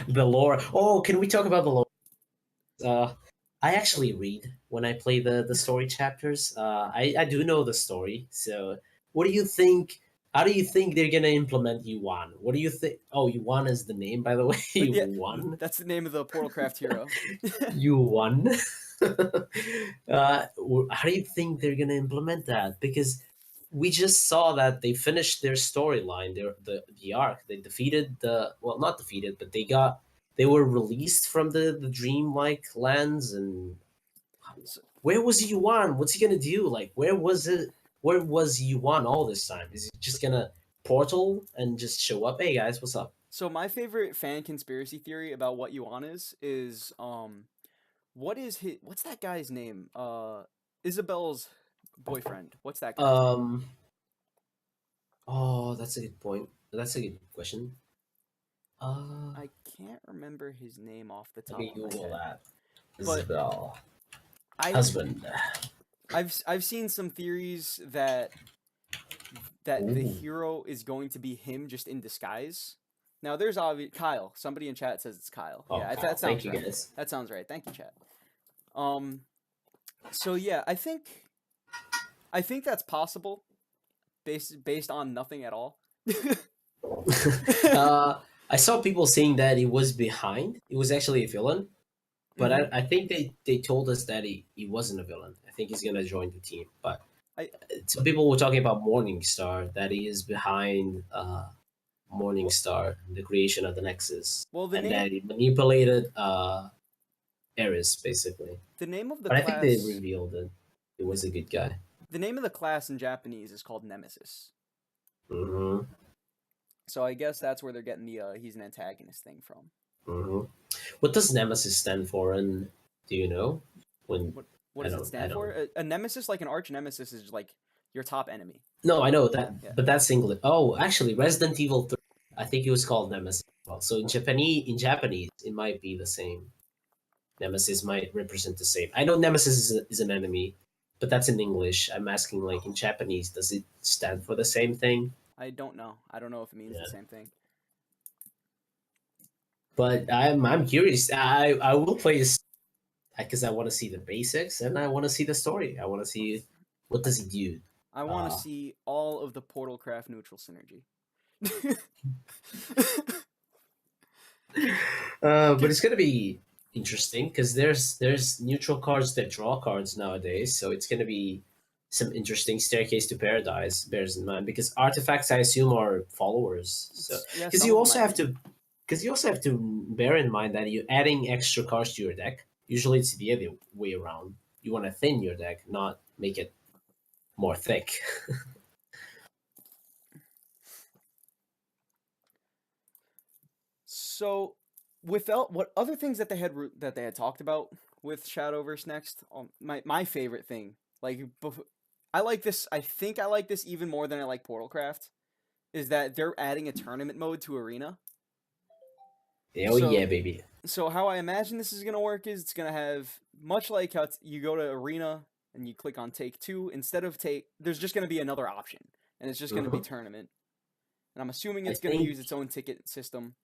[SPEAKER 2] The lore. Oh, can we talk about the lore? I actually read when I play the story chapters. I do know the story. So, what do you think? How do you think they're gonna implement Yuan? What do you think? Oh, Yuan is the name, by the way.
[SPEAKER 1] Yeah,
[SPEAKER 2] Yuan.
[SPEAKER 1] that's the name of the Portalcraft hero.
[SPEAKER 2] Yuan. How do you think they're gonna implement that? Because we just saw that they finished their storyline, the arc. They defeated not defeated, but they were released from the dreamlike lands. And
[SPEAKER 1] So,
[SPEAKER 2] where was Yuan? What's he gonna do? Like, where was it? Where was Yuan all this time? Is he just gonna portal and just show up? Hey guys, what's up?
[SPEAKER 1] so my favorite fan conspiracy theory about what Yuan is what's that guy's name? Isabel's boyfriend. What's that guy's name?
[SPEAKER 2] Um. Oh, that's a good point. That's a good question. Uh,
[SPEAKER 1] I can't remember his name off the
[SPEAKER 2] Let
[SPEAKER 1] top
[SPEAKER 2] me
[SPEAKER 1] of my
[SPEAKER 2] Google
[SPEAKER 1] head.
[SPEAKER 2] that.
[SPEAKER 1] But
[SPEAKER 2] Isabel.
[SPEAKER 1] I
[SPEAKER 2] Husband.
[SPEAKER 1] I've seen some theories that the
[SPEAKER 2] Ooh.
[SPEAKER 1] hero is going to be him just in disguise. Now there's obvious Kyle. Somebody in chat says it's Kyle.
[SPEAKER 2] Oh,
[SPEAKER 1] Yeah,
[SPEAKER 2] Kyle.
[SPEAKER 1] that
[SPEAKER 2] Thank
[SPEAKER 1] sounds
[SPEAKER 2] you,
[SPEAKER 1] right.
[SPEAKER 2] guys.
[SPEAKER 1] That sounds right. Thank you, chat. So yeah, I think that's possible based on nothing at all.
[SPEAKER 2] I saw people saying that he was behind. He was actually a villain, but
[SPEAKER 1] Mhm.
[SPEAKER 2] I think they told us that he wasn't a villain. I think he's gonna join the team. But
[SPEAKER 1] I
[SPEAKER 2] some people were talking about Morningstar, that he is behind
[SPEAKER 1] well,
[SPEAKER 2] Morningstar, the creation of the Nexus,
[SPEAKER 1] well
[SPEAKER 2] and that he manipulated Eris basically.
[SPEAKER 1] the name of the
[SPEAKER 2] But I think they
[SPEAKER 1] class
[SPEAKER 2] revealed that he was a good guy.
[SPEAKER 1] the name of the class in Japanese is called Nemesis.
[SPEAKER 2] Hmm.
[SPEAKER 1] So I guess that's where they're getting the he's an antagonist thing from.
[SPEAKER 2] Hmm. What does Nemesis stand for? And do you know? When
[SPEAKER 1] What
[SPEAKER 2] I
[SPEAKER 1] does it
[SPEAKER 2] don't, I
[SPEAKER 1] stand
[SPEAKER 2] don't.
[SPEAKER 1] for? A nemesis, like an arch nemesis, is like your top enemy.
[SPEAKER 2] No, I know that,
[SPEAKER 1] Yeah.
[SPEAKER 2] but that's English. Oh, actually, Resident Evil 3. I think it was called Nemesis. Well, so in Japanese, it might be the same. Nemesis might represent the same. I know Nemesis is an enemy, but that's in English. I'm asking, like, in Japanese, does it stand for the same thing?
[SPEAKER 1] I don't know. I don't know if it means the
[SPEAKER 2] Yeah.
[SPEAKER 1] same thing.
[SPEAKER 2] But I'm curious. I will play this because I want to see the basics and I want to see the story. I want to see what does he do.
[SPEAKER 1] I want to
[SPEAKER 2] Uh,
[SPEAKER 1] see all of the Portalcraft neutral synergy.
[SPEAKER 2] but it's gonna be interesting because there's neutral cards that draw cards nowadays, so it's gonna be some interesting staircase to paradise. Bears in mind because artifacts, I assume, are followers. So
[SPEAKER 1] Yeah,
[SPEAKER 2] because
[SPEAKER 1] some
[SPEAKER 2] you
[SPEAKER 1] of them
[SPEAKER 2] also
[SPEAKER 1] might
[SPEAKER 2] have
[SPEAKER 1] be.
[SPEAKER 2] to because you also have to bear in mind that you're adding extra cards to your deck. Usually, it's the other way around. You want to thin your deck, not make it more thick.
[SPEAKER 1] So, without what other things that they had talked about with Shadowverse Next, my favorite thing, like I like this. I think I like this even more than I like Portalcraft. Is that they're adding a tournament mode to Arena.
[SPEAKER 2] Oh yeah,
[SPEAKER 1] So
[SPEAKER 2] baby.
[SPEAKER 1] so how I imagine this is gonna work is it's gonna have much like how you go to Arena and you click on Take Two instead of Take. There's just gonna be another option, and it's just gonna be
[SPEAKER 2] Mhm.
[SPEAKER 1] Tournament. And I'm assuming
[SPEAKER 2] I
[SPEAKER 1] it's gonna
[SPEAKER 2] think
[SPEAKER 1] use its own ticket system.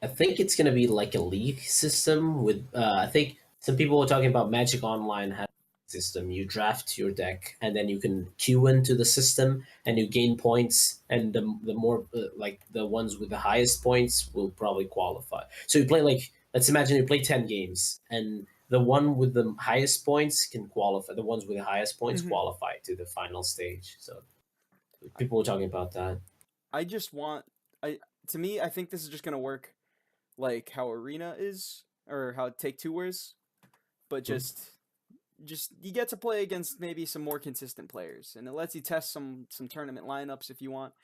[SPEAKER 2] I think it's gonna be like a league system with. I think some people were talking about Magic Online has a system. You draft your deck, and then you can queue into the system, and you gain points. And the more like the ones with the highest points will probably qualify. So you play like let's imagine you play 10 games, and the one with the highest points can qualify. The ones with the highest points
[SPEAKER 1] Hmm.
[SPEAKER 2] qualify to the final stage. So people were talking about that.
[SPEAKER 1] I just want I to me I think this is just gonna work like how Arena is or how Take Two is, but
[SPEAKER 2] Mhm.
[SPEAKER 1] just you get to play against maybe some more consistent players, and it lets you test some tournament lineups if you want.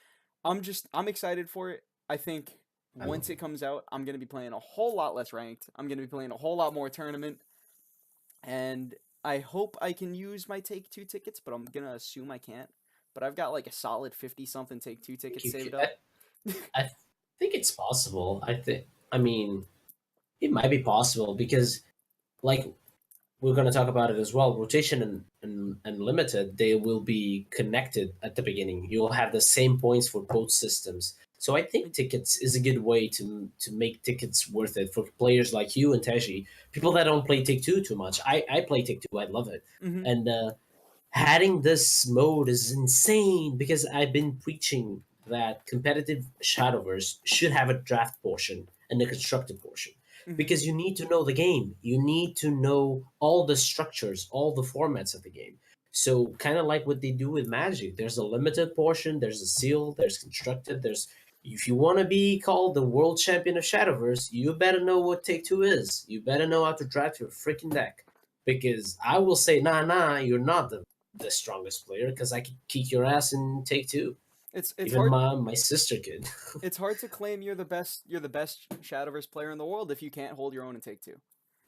[SPEAKER 1] I'm excited for it. I think
[SPEAKER 2] I love
[SPEAKER 1] once it
[SPEAKER 2] it.
[SPEAKER 1] comes out, I'm gonna be playing a whole lot less ranked. I'm gonna be playing a whole lot more tournament, and I hope I can use my Take Two tickets, but I'm gonna assume I can't. But I've got like a solid 50 something Take Two
[SPEAKER 2] think
[SPEAKER 1] tickets
[SPEAKER 2] you could,
[SPEAKER 1] saved up.
[SPEAKER 2] I think it's possible. I mean, it might be possible because, like, we're going to talk about it as well. Rotation and limited, they will be connected at the beginning. You'll have the same points for both systems. So I think tickets is a good way to make tickets worth it for players like you and Teji, people that don't play Take Two too much. I play Take Two. I love it,
[SPEAKER 1] Mm-hmm.
[SPEAKER 2] and adding this mode is insane because I've been preaching that competitive Shadowverse should have a draft portion and a constructed portion
[SPEAKER 1] Mm-hmm.
[SPEAKER 2] because you need to know the game. You need to know all the structures, all the formats of the game. So, kind of like what they do with Magic, there's a limited portion, there's a seal, there's constructed, there's if you want to be called the world champion of Shadowverse, you better know what Take Two is. You better know how to draft your freaking deck. Because I will say, nah, you're not the strongest player because I could kick your ass in Take Two.
[SPEAKER 1] It's
[SPEAKER 2] Even
[SPEAKER 1] hard
[SPEAKER 2] my sister could.
[SPEAKER 1] it's hard to claim you're the best Shadowverse player in the world if you can't hold your own and Take Two.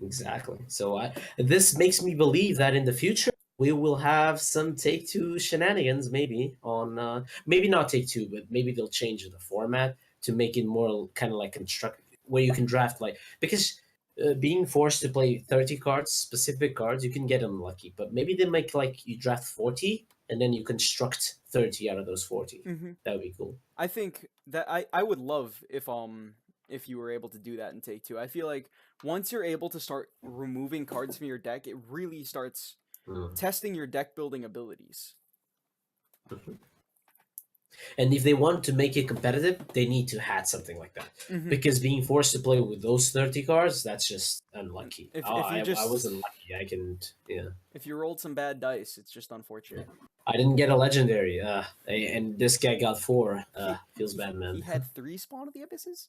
[SPEAKER 2] Exactly. So this makes me believe that in the future we will have some Take Two shenanigans, maybe on maybe not Take Two, but maybe they'll change the format to make it more kind of like construct where you can draft like because. Being forced to play 30 cards, specific cards, you can get unlucky. But maybe they make like you draft 40 and then you construct 30 out of those 40.
[SPEAKER 1] Mm-hmm.
[SPEAKER 2] That would be cool.
[SPEAKER 1] I think that I would love if you were able to do that in Take Two. I feel like once you're able to start removing cards from your deck, it really starts
[SPEAKER 2] Mm.
[SPEAKER 1] testing your deck building abilities.
[SPEAKER 2] And if they want to make it competitive, they need to add something like that.
[SPEAKER 1] Mm-hmm.
[SPEAKER 2] Because being forced to play with those 30 cards, that's just
[SPEAKER 1] And
[SPEAKER 2] unlucky.
[SPEAKER 1] if
[SPEAKER 2] Oh,
[SPEAKER 1] if you
[SPEAKER 2] I was
[SPEAKER 1] just
[SPEAKER 2] unlucky. I can, yeah.
[SPEAKER 1] if you rolled some bad dice, it's just unfortunate.
[SPEAKER 2] I didn't get a legendary, and this guy got four.
[SPEAKER 1] He
[SPEAKER 2] Feels bad,
[SPEAKER 1] he
[SPEAKER 2] man.
[SPEAKER 1] had three Spawn of the Abysses.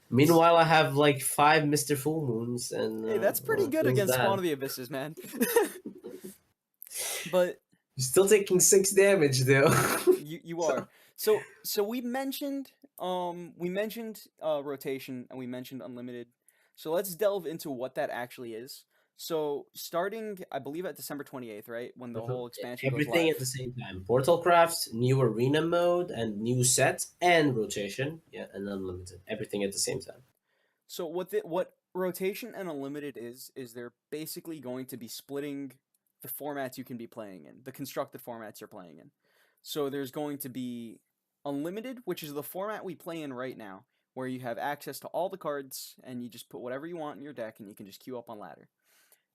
[SPEAKER 2] Meanwhile, I have like five Mr. Full Moons, and
[SPEAKER 1] Hey, that's pretty good
[SPEAKER 2] feels
[SPEAKER 1] against Spawn
[SPEAKER 2] bad.
[SPEAKER 1] of the Abysses, man. But
[SPEAKER 2] You're still taking 6 damage, though.
[SPEAKER 1] you
[SPEAKER 2] So,
[SPEAKER 1] are. So we mentioned rotation and we mentioned unlimited. So let's delve into what that actually is. So starting I believe at December 28th, right? When the
[SPEAKER 2] mhm.
[SPEAKER 1] whole expansion goes
[SPEAKER 2] Everything
[SPEAKER 1] live.
[SPEAKER 2] at the same time. Portal Craft, new arena mode, and new set, and rotation. Yeah, and unlimited. Everything at the same time.
[SPEAKER 1] So what rotation and unlimited is they're basically going to be splitting the formats you can be playing in, the constructed formats you're playing in. So there's going to be unlimited, which is the format we play in right now, where you have access to all the cards and you just put whatever you want in your deck and you can just queue up on ladder.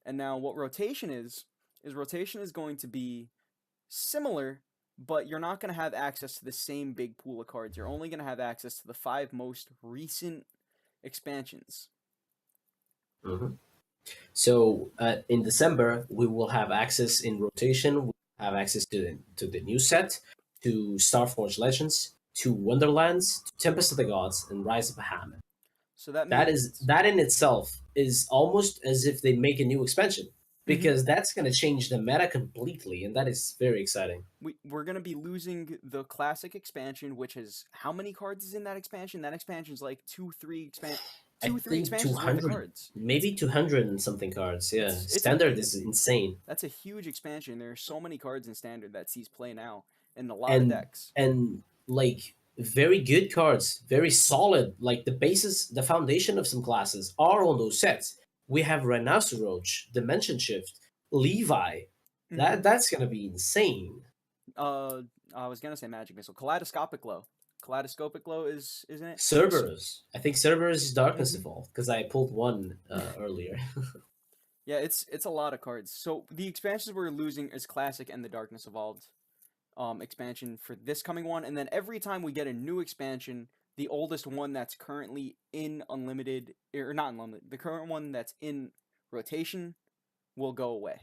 [SPEAKER 1] And now what rotation is rotation is going to be similar, but you're not going to have access to the same big pool of cards. You're only going to have access to the 5 most recent expansions.
[SPEAKER 2] Hmm. So in December, we will have access in rotation. We have access to the new set, to Starforge Legends, to Wonderlands, to Tempest of the Gods, and Rise of Bahamut.
[SPEAKER 1] So that
[SPEAKER 2] That
[SPEAKER 1] means
[SPEAKER 2] that in itself is almost as if they make a new expansion,
[SPEAKER 1] hmm
[SPEAKER 2] because that's going to change the meta completely, and that is very exciting.
[SPEAKER 1] we're gonna be losing the classic expansion, which is how many cards is in that expansion? That expansion's like
[SPEAKER 2] I
[SPEAKER 1] two, three
[SPEAKER 2] think two
[SPEAKER 1] expansions worth of
[SPEAKER 2] hundred,
[SPEAKER 1] cards.
[SPEAKER 2] maybe 200 and something cards. Yeah,
[SPEAKER 1] It's a
[SPEAKER 2] standard is insane.
[SPEAKER 1] that's a huge expansion. There are so many cards in standard that sees play now, and a lot of
[SPEAKER 2] and
[SPEAKER 1] decks.
[SPEAKER 2] and like very good cards, very solid. Like the basis, the foundation of some classes are on those sets. We have Rhinoceros, Dimension Shift, Levi.
[SPEAKER 1] hmm
[SPEAKER 2] That's gonna be insane.
[SPEAKER 1] Uh, I was gonna say magic missile, kaleidoscopic glow. Kaleidoscopic glow is isn't it?
[SPEAKER 2] Cerberus. I think Cerberus is Darkness
[SPEAKER 1] Mm-hmm.
[SPEAKER 2] Evolved because I pulled one earlier.
[SPEAKER 1] Yeah, it's a lot of cards. So the expansions we're losing is classic and the darkness evolved expansion for this coming one, and then every time we get a new expansion, the oldest one that's currently in unlimited or not unlimited, the current one that's in rotation will go away.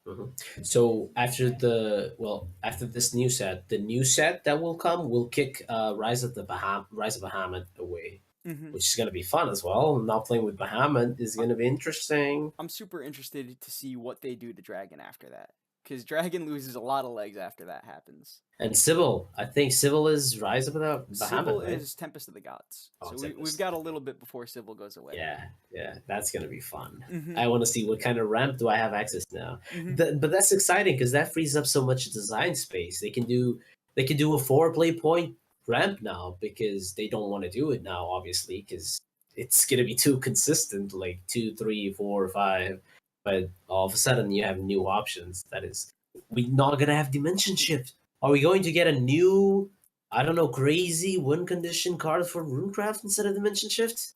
[SPEAKER 2] Mhm. So after this new set, the new set that will come will kick Rise of Bahamut away,
[SPEAKER 1] hmm
[SPEAKER 2] which is gonna be fun as well. Not playing with Bahamut is gonna be interesting.
[SPEAKER 1] I'm super interested to see what they do to Dragon after that, because Dragon loses a lot of legs after that happens.
[SPEAKER 2] And Sybil, I think Sybil is Rise of the
[SPEAKER 1] Sybil
[SPEAKER 2] Bahamut, right?
[SPEAKER 1] is Tempest of the Gods,
[SPEAKER 2] Oh,
[SPEAKER 1] so we've
[SPEAKER 2] Tempest.
[SPEAKER 1] got a little bit before Sybil goes away.
[SPEAKER 2] Yeah, yeah, that's gonna be fun.
[SPEAKER 1] hmm
[SPEAKER 2] I want to see what kind of ramp do I have access now.
[SPEAKER 1] hmm
[SPEAKER 2] But that's exciting because that frees up so much design space. They can do a 4 play point ramp now because they don't want to do it now, obviously, because it's gonna be too consistent, like 2, 3, 4, 5. But all of a sudden you have new options. That is, we're not gonna have dimension shift. Are we going to get a new, I don't know, crazy win condition card for Runecraft instead of dimension shift?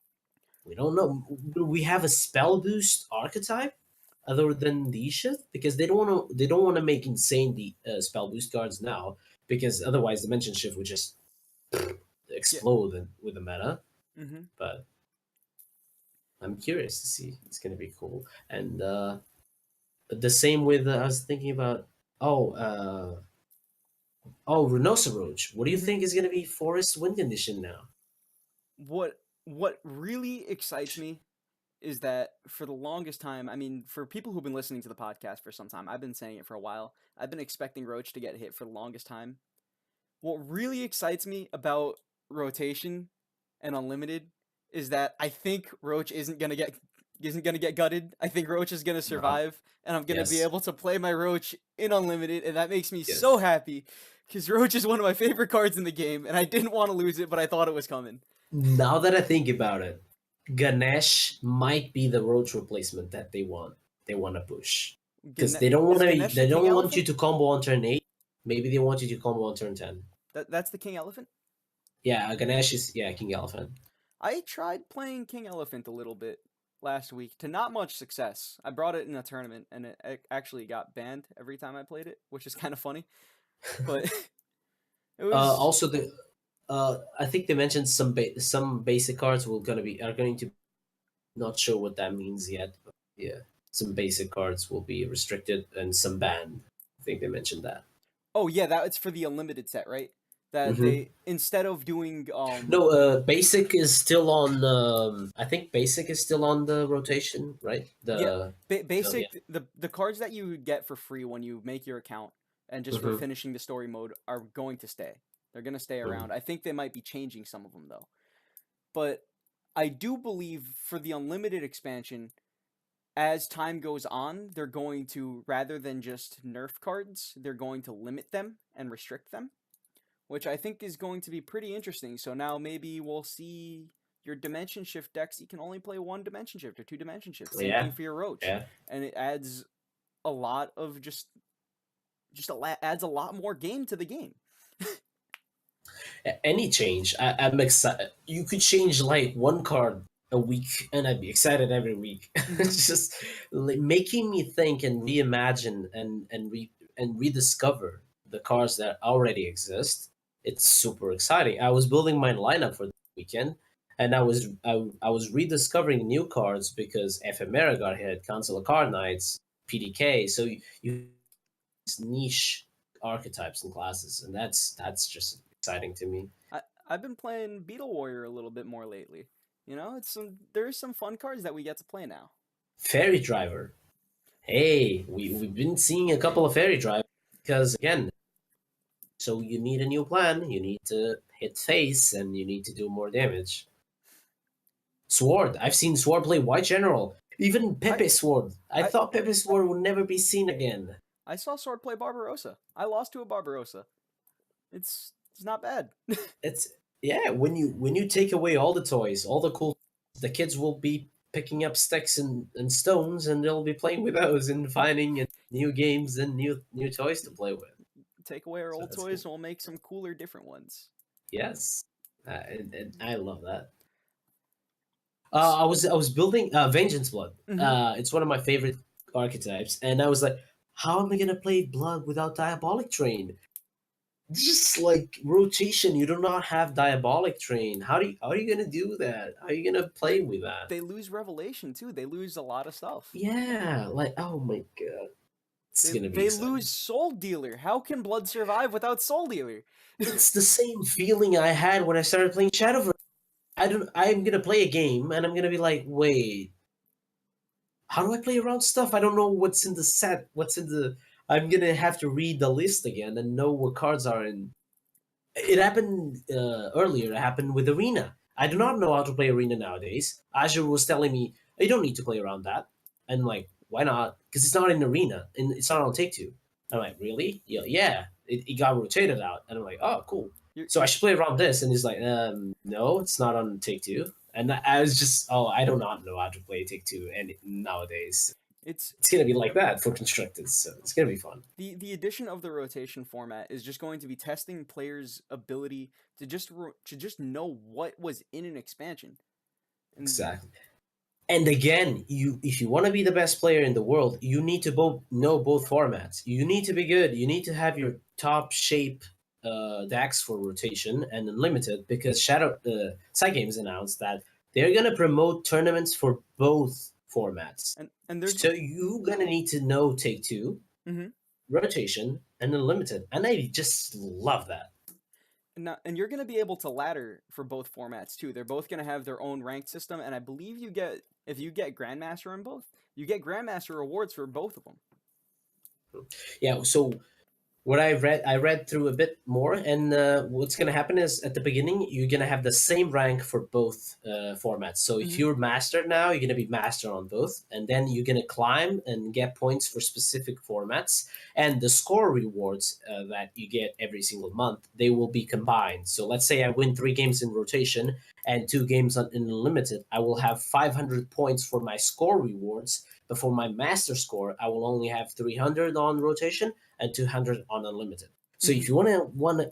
[SPEAKER 2] We don't know. Will we have a spell boost archetype other than the shift? Because they don't want to make insane the spell boost cards now, because otherwise dimension shift would just
[SPEAKER 1] Yeah.
[SPEAKER 2] explode with the meta.
[SPEAKER 1] hmm
[SPEAKER 2] But I'm curious to see. It's gonna be cool. And the same with I was thinking about. Oh, Rhinoceros. What do you
[SPEAKER 1] hmm
[SPEAKER 2] think is gonna be forest win condition now?
[SPEAKER 1] what really excites me is that for the longest time, I mean, for people who've been listening to the podcast for some time, I've been saying it for a while. I've been expecting Roach to get hit for the longest time. What really excites me about rotation and unlimited is that I think Roach isn't gonna get gutted. I think Roach is gonna
[SPEAKER 2] Uh,
[SPEAKER 1] survive, and I'm gonna be
[SPEAKER 2] yes,
[SPEAKER 1] able to play my Roach in unlimited, and that makes me so
[SPEAKER 2] yes.
[SPEAKER 1] happy because Roach is one of my favorite cards in the game, and I didn't want to lose it, but I thought it was coming.
[SPEAKER 2] Now that I think about it, Ganesh might be the roach replacement that they want. They want to push because they don't want
[SPEAKER 1] Is
[SPEAKER 2] to.
[SPEAKER 1] Ganesh the
[SPEAKER 2] They
[SPEAKER 1] king
[SPEAKER 2] don't want you
[SPEAKER 1] elephant?
[SPEAKER 2] to combo on turn 8. Maybe they want you to combo on turn 10.
[SPEAKER 1] That's the king elephant.
[SPEAKER 2] Yeah, Ganesh is King Elephant.
[SPEAKER 1] I tried playing King Elephant a little bit last week to not much success. I brought it in a tournament and it actually got banned every time I played it, which is kind of funny. But it was
[SPEAKER 2] Also, I think they mentioned some basic cards are going to, not sure what that means yet. But yeah, some basic cards will be restricted and some banned. I think they mentioned that.
[SPEAKER 1] oh yeah, that's for the unlimited set, right? That
[SPEAKER 2] Hmm.
[SPEAKER 1] they instead of doing
[SPEAKER 2] No, basic is still on. I think basic is still on the rotation, right?
[SPEAKER 1] yeah,
[SPEAKER 2] Yeah.
[SPEAKER 1] basic the cards that you get for free when you make your account and just for
[SPEAKER 2] Hmm.
[SPEAKER 1] finishing the story mode are going to stay. They're going to stay
[SPEAKER 2] Hmm.
[SPEAKER 1] around. I think they might be changing some of them though. But I do believe for the unlimited expansion, as time goes on, they're going to, rather than just nerf cards, they're going to limit them and restrict them, which I think is going to be pretty interesting. So now maybe we'll see your dimension shift decks. You can only play one dimension shift or two dimension shifts. Same thing
[SPEAKER 2] Yeah,
[SPEAKER 1] for your Roach,
[SPEAKER 2] yeah.
[SPEAKER 1] and it adds a lot of adds a lot more game to the game.
[SPEAKER 2] Any change, I'm excited. You could change like one card a week, and I'd be excited every week.
[SPEAKER 1] hmm
[SPEAKER 2] It's just like, making me think and reimagine and rediscover the cards that already exist. It's super exciting. I was building my lineup for the weekend. and I was rediscovering new cards because Ephemera got hit, Council of Card Knights, PDK. So you niche archetypes and classes, and that's just exciting to me.
[SPEAKER 1] I've been playing Beetle Warrior a little bit more lately. You know, there's some fun cards that we get to play now.
[SPEAKER 2] Fairy Driver. Hey, we've been seeing a couple of Fairy Drivers because again, so you need a new plan. You need to hit face, and you need to do more damage. Sword. I've seen Sword play White General. Even
[SPEAKER 1] I
[SPEAKER 2] Pepe Sword. I
[SPEAKER 1] I
[SPEAKER 2] thought Pepe Sword would never be seen again.
[SPEAKER 1] I saw Sword play Barbarossa. I lost to a Barbarossa. It's not bad.
[SPEAKER 2] It's yeah. When you take away all the toys, all the cool, the kids will be picking up sticks and stones, and they'll be playing with those and finding new games and new toys to play with.
[SPEAKER 1] Take away our
[SPEAKER 2] So
[SPEAKER 1] old
[SPEAKER 2] that's
[SPEAKER 1] toys
[SPEAKER 2] cool.
[SPEAKER 1] and we'll make some cooler, different ones.
[SPEAKER 2] Yes, and I love that.
[SPEAKER 1] S-
[SPEAKER 2] I was building Vengeance Blood.
[SPEAKER 1] mhm.
[SPEAKER 2] It's one of my favorite archetypes, and I was like, how am I gonna play Blood without Diabolic Train? Just like rotation, you do not have Diabolic Train. How are you gonna do that? How are you gonna play
[SPEAKER 1] They
[SPEAKER 2] with that?
[SPEAKER 1] they lose Revelation too. They lose a lot of stuff.
[SPEAKER 2] Yeah, like oh my god, it's gonna be
[SPEAKER 1] They lose
[SPEAKER 2] exciting.
[SPEAKER 1] Soul Dealer. How can Blood survive without Soul Dealer?
[SPEAKER 2] It's the same feeling I had when I started playing Shadowverse. I'm gonna play a game and I'm gonna be like, wait, how do I play around stuff? I don't know what's in the set. What's in the? I'm gonna have to read the list again and know what cards are in. It happened earlier. It happened with Arena. I do
[SPEAKER 1] Mhm.
[SPEAKER 2] not know how to play Arena nowadays. Azure was telling me you don't need to play around that, and I'm like, why not? Because it's not in Arena and it's not on Take Two. I'm like, really? Yeah, yeah. It got rotated out, and I'm like, oh, cool. So I
[SPEAKER 1] You're
[SPEAKER 2] should play around this, and he's like, no, it's not on Take Two. And I was just, oh, I do not know how to play Take Two, and nowadays
[SPEAKER 1] it's
[SPEAKER 2] it's gonna be like that for constructed, so it's gonna be fun.
[SPEAKER 1] the addition of the rotation format is just going to be testing players' ability to to just know what was in an expansion. And
[SPEAKER 2] Exactly. And again, you if you want to be the best player in the world, you need to both know both formats. You need to be good. You need to have your top shape decks for rotation and unlimited because Shadow Side Games announced that they're gonna promote tournaments for both formats.
[SPEAKER 1] and there's
[SPEAKER 2] So you gonna need to know Take Two,
[SPEAKER 1] mhm.
[SPEAKER 2] rotation, and unlimited. And I just love that.
[SPEAKER 1] And you're going to be able to ladder for both formats too. They're both going to have their own ranked system, and I believe you get if you get Grandmaster in both, you get Grandmaster rewards for both of them.
[SPEAKER 2] Yeah. So what I read through a bit more, and what's going to happen is at the beginning you're going to have the same rank for both formats. So if
[SPEAKER 1] Mm-hmm.
[SPEAKER 2] you're master now, you're going to be master on both, and then you're going to climb and get points for specific formats, and the score rewards that you get every single month they will be combined. So let's say I win 3 games in rotation and 2 games in unlimited, I will have 500 points for my score rewards. But for my master score, I will only have 300 on rotation and 200 on unlimited. So
[SPEAKER 1] Mm-hmm.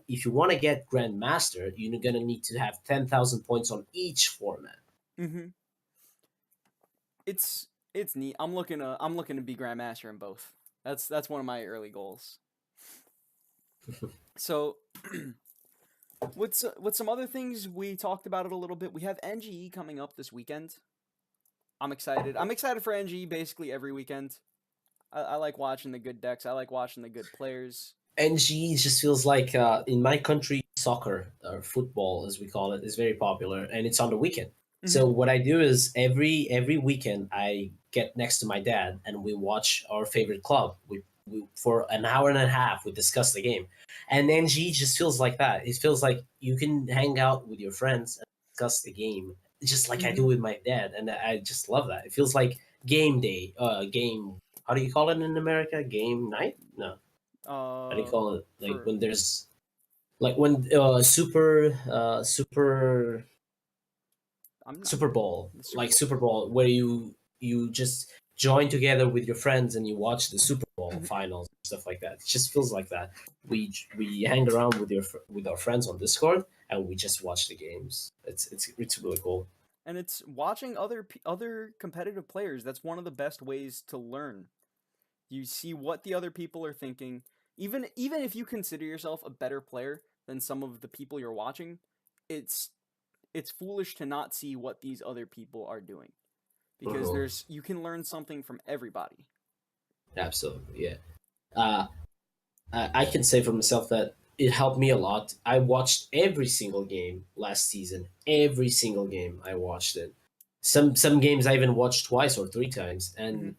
[SPEAKER 2] if you want to get grandmaster, you're gonna need to have 10,000 points on each format.
[SPEAKER 1] Mm-hmm. It's neat. I'm looking to be Grandmaster in both. That's one of my early goals. So, what's some other things we talked about it a little bit? We have NGE coming up this weekend. I'm excited. I'm excited for NGE basically every weekend. I like watching the good decks. I like watching the good players.
[SPEAKER 2] NG just feels like in my country, soccer or football, as we call it, is very popular, and it's on the weekend.
[SPEAKER 1] Mm-hmm.
[SPEAKER 2] So what I do is every weekend I get next to my dad and we watch our favorite club. We for an hour and a half we discuss the game, and NG just feels like that. It feels like you can hang out with your friends and discuss the game, just like I
[SPEAKER 1] Mm-hmm.
[SPEAKER 2] do with my dad, and I just love that. It feels like game day, game. How do you call it in America? Game night? No, how do you call it? Like
[SPEAKER 1] For
[SPEAKER 2] when there's like when Super
[SPEAKER 1] I'm
[SPEAKER 2] Bowl,
[SPEAKER 1] the Super
[SPEAKER 2] like
[SPEAKER 1] Bowl.
[SPEAKER 2] Super Bowl, where you just join together with your friends and you watch the Super Bowl
[SPEAKER 1] Mhm.
[SPEAKER 2] finals and stuff like that. It just feels like that. We hang around with our friends on Discord and we just watch the games. It's really cool.
[SPEAKER 1] And it's watching other competitive players. That's one of the best ways to learn. You see what the other people are thinking. Even if you consider yourself a better player than some of the people you're watching, it's it's foolish to not see what these other people are doing, because
[SPEAKER 2] Mhm.
[SPEAKER 1] you can learn something from everybody.
[SPEAKER 2] Absolutely, yeah. Uh, I can say for myself that it helped me a lot. I watched every single game last season. Every single game I watched it. Some games I even watched twice or three times,
[SPEAKER 1] Hmm.
[SPEAKER 2] and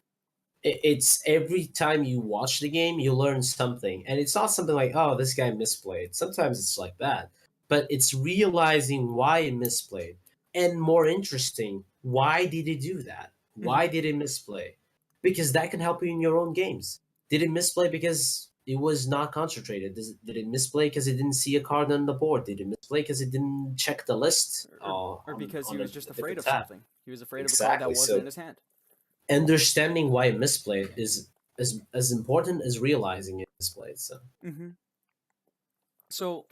[SPEAKER 2] it's every time you watch the game, you learn something, and it's not something like, oh, this guy misplayed. Sometimes it's like that, but it's realizing why he misplayed, and more interesting, why did he do that?
[SPEAKER 1] Hmm.
[SPEAKER 2] Why did he misplay? Because that can help you in your own games. Did he misplay because it was not concentrated? Did it misplay because he didn't see a card on the board? Did it misplay because he didn't check the list
[SPEAKER 1] Or because he
[SPEAKER 2] on
[SPEAKER 1] was just
[SPEAKER 2] a
[SPEAKER 1] afraid
[SPEAKER 2] different
[SPEAKER 1] of
[SPEAKER 2] tab?
[SPEAKER 1] something. He was afraid of a card that
[SPEAKER 2] Exactly.
[SPEAKER 1] wasn't in
[SPEAKER 2] So
[SPEAKER 1] his hand.
[SPEAKER 2] understanding why it misplayed is as important as realizing it misplayed. So
[SPEAKER 1] Hmm. So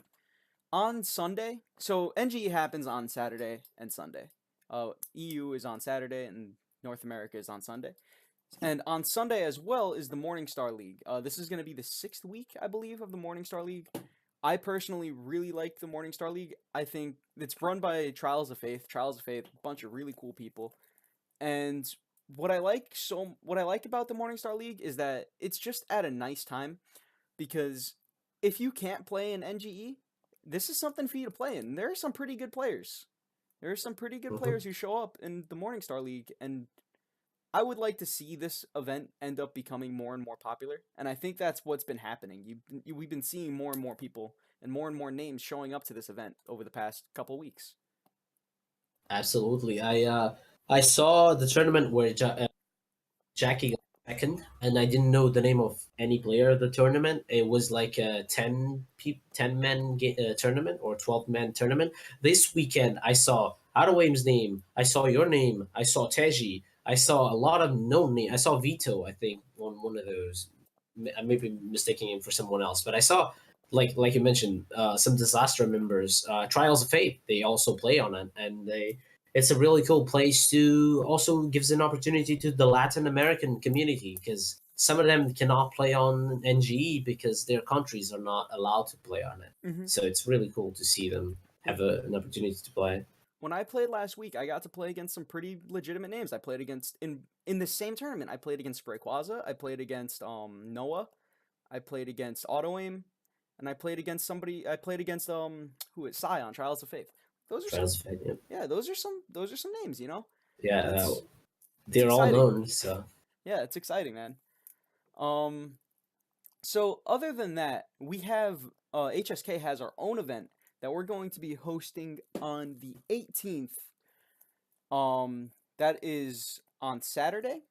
[SPEAKER 1] on Sunday, so NGE happens on Saturday and Sunday. EU is on Saturday and North America is on Sunday. And on Sunday as well is the Morningstar League. This is going to be the 6th week, I believe, of the Morningstar League. I personally really like the Morningstar League. I think it's run by Trials of Faith. Trials of Faith, a bunch of really cool people. And what I like about the Morningstar League is that it's just at a nice time, because if you can't play in NGE, this is something for you to play in. There are some pretty good players. There are some pretty good
[SPEAKER 2] mhm.
[SPEAKER 1] players who show up in the Morningstar League, and I would like to see this event end up becoming more and more popular, and I think that's what's been happening. We've been seeing more and more people and more names showing up to this event over the past couple weeks.
[SPEAKER 2] Absolutely. I saw the tournament where Jackie got second, and I didn't know the name of any player of the tournament. It was like a 10 man tournament or 12 man tournament. This weekend, I saw Adaway's name. I saw your name. I saw Teji. I saw a lot of known names. I saw Vito, I think, one of those. I may be mistaking him for someone else, but I saw, like you mentioned, some disaster members. Trials of Fate, they also play on it, and it's a really cool place to also gives an opportunity to the Latin American community, because some of them cannot play on NGE because their countries are not allowed to play on it.
[SPEAKER 1] Mm-hmm.
[SPEAKER 2] So it's really cool to see them have an opportunity to play.
[SPEAKER 1] When I played last week, I got to play against some pretty legitimate names. I played against in the same tournament. I played against Sprayquaza. I played against Noah. I played against Auto Aim, and I played against somebody. I played against who is Sai on Trials of Faith. Those are some,
[SPEAKER 2] Trials of Fate, yeah,
[SPEAKER 1] yeah. Those are some names. You know,
[SPEAKER 2] yeah,
[SPEAKER 1] it's
[SPEAKER 2] they're all
[SPEAKER 1] exciting.
[SPEAKER 2] known. So
[SPEAKER 1] Yeah, it's exciting, man. Um, so other than that, we have HSK has our own event that we're going to be hosting on the 18th. That is on Saturday.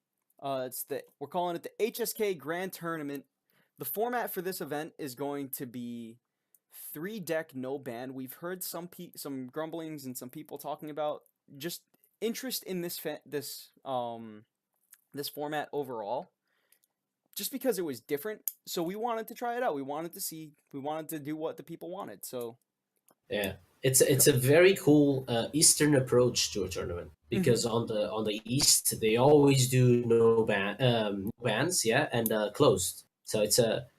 [SPEAKER 1] We're calling it the HSK Grand Tournament. The format for this event is going to be 3 deck no ban. We've heard some grumblings and some people talking about just interest in this format overall, just because it was different. So we wanted to try it out. We wanted to do what the people wanted. So
[SPEAKER 2] yeah, it's a very cool Eastern approach to a tournament,
[SPEAKER 1] mm-hmm,
[SPEAKER 2] because on the East they always do no bans, yeah, and closed. So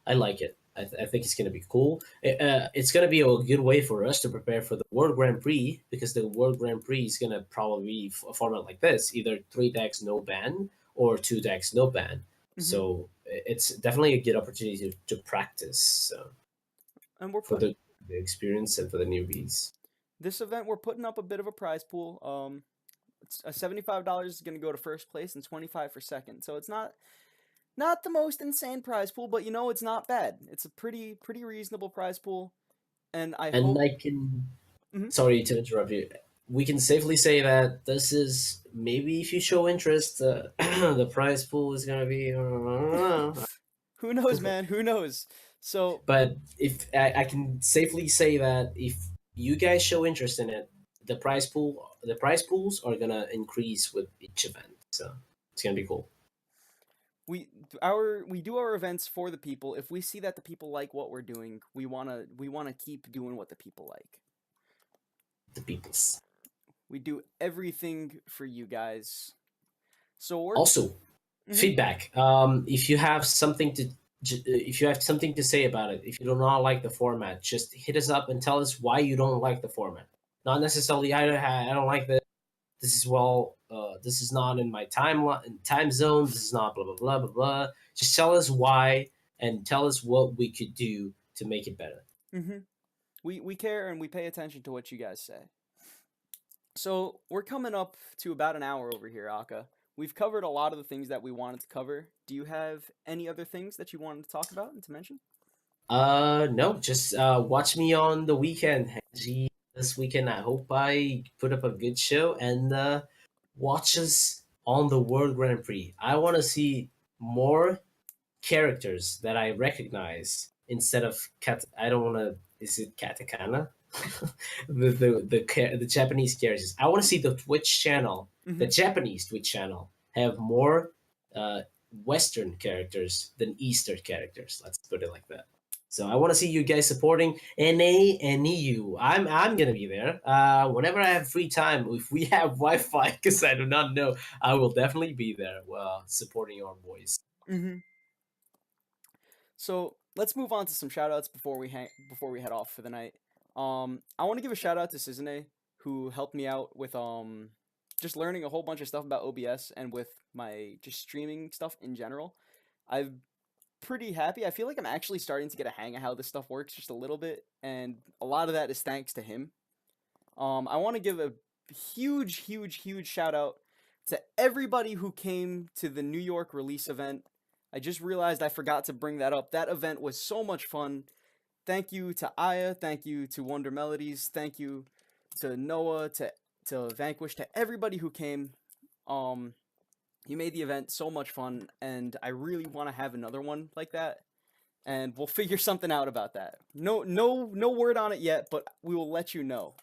[SPEAKER 2] I like it. I think it's gonna be cool. It's gonna be a good way for us to prepare for the World Grand Prix, because the World Grand Prix is gonna probably be a format like this: either 3 decks no ban or 2 decks no ban.
[SPEAKER 1] mm-hmm.
[SPEAKER 2] So it's definitely a good opportunity to practice. So
[SPEAKER 1] And we're
[SPEAKER 2] for
[SPEAKER 1] putting
[SPEAKER 2] the experience and for the newbies.
[SPEAKER 1] this event, we're putting up a bit of a prize pool. It's $75 is going to go to first place and 25 for second. So it's not the most insane prize pool, but it's not bad. It's a pretty reasonable prize pool, and I
[SPEAKER 2] And
[SPEAKER 1] hope.
[SPEAKER 2] I can,
[SPEAKER 1] Mhm.
[SPEAKER 2] sorry to interrupt you. We can safely say that this is, maybe if you show interest, the prize pool is gonna be.
[SPEAKER 1] Who knows, man? Who knows? So
[SPEAKER 2] But if I can safely say that if you guys show interest in it, the prize pools are gonna increase with each event. So it's gonna be cool.
[SPEAKER 1] we do our events for the people. If we see that the people like what we're doing, we wanna keep doing what the people like.
[SPEAKER 2] The peoples.
[SPEAKER 1] We do everything for you guys. So we're.
[SPEAKER 2] Also,
[SPEAKER 1] Mhm.
[SPEAKER 2] feedback. If you have something to say about it, if you do not like the format, just hit us up and tell us why you don't like the format. Not necessarily I don't like this. This is this is not in my time zone. This is not blah blah blah blah blah. Just tell us why and tell us what we could do to make it better.
[SPEAKER 1] Mm-hmm. We care and we pay attention to what you guys say. So we're coming up to about an hour over here, Aka. We've covered a lot of the things that we wanted to cover. Do you have any other things that you wanted to talk about and to mention?
[SPEAKER 2] No, just watch me on the weekend, Hanji. This weekend, I hope I put up a good show and watch us on the World Grand Prix. I want to see more characters that I recognize instead of cat. I don't want to. Is it katakana? The Japanese characters. I want to see the Twitch channel, the
[SPEAKER 1] Mm-hmm.
[SPEAKER 2] Japanese Twitch channel, have more uh, Western characters than Eastern characters. Let's put it like that. So I want to see you guys supporting NA and EU. I'm gonna be there. Whenever I have free time, if we have Wi-Fi, because I do not know, I will definitely be there. Supporting our boys.
[SPEAKER 1] Mm-hmm. So let's move on to some shoutouts before we head off for the night. I want to give a shout out to Sizune, who helped me out with just learning a whole bunch of stuff about OBS and with my just streaming stuff in general. I'm pretty happy. I feel like I'm actually starting to get a hang of how this stuff works just a little bit, and a lot of that is thanks to him. I want to give a huge shout out to everybody who came to the New York release event. I just realized I forgot to bring that up. That event was so much fun. Thank you to Aya. Thank you to Wonder Melodies. Thank you to Noah, to Vanquish, to everybody who came. Um, you made the event so much fun, and I really want to have another one like that. And we'll figure something out about that. No word on it yet, but we will let you know.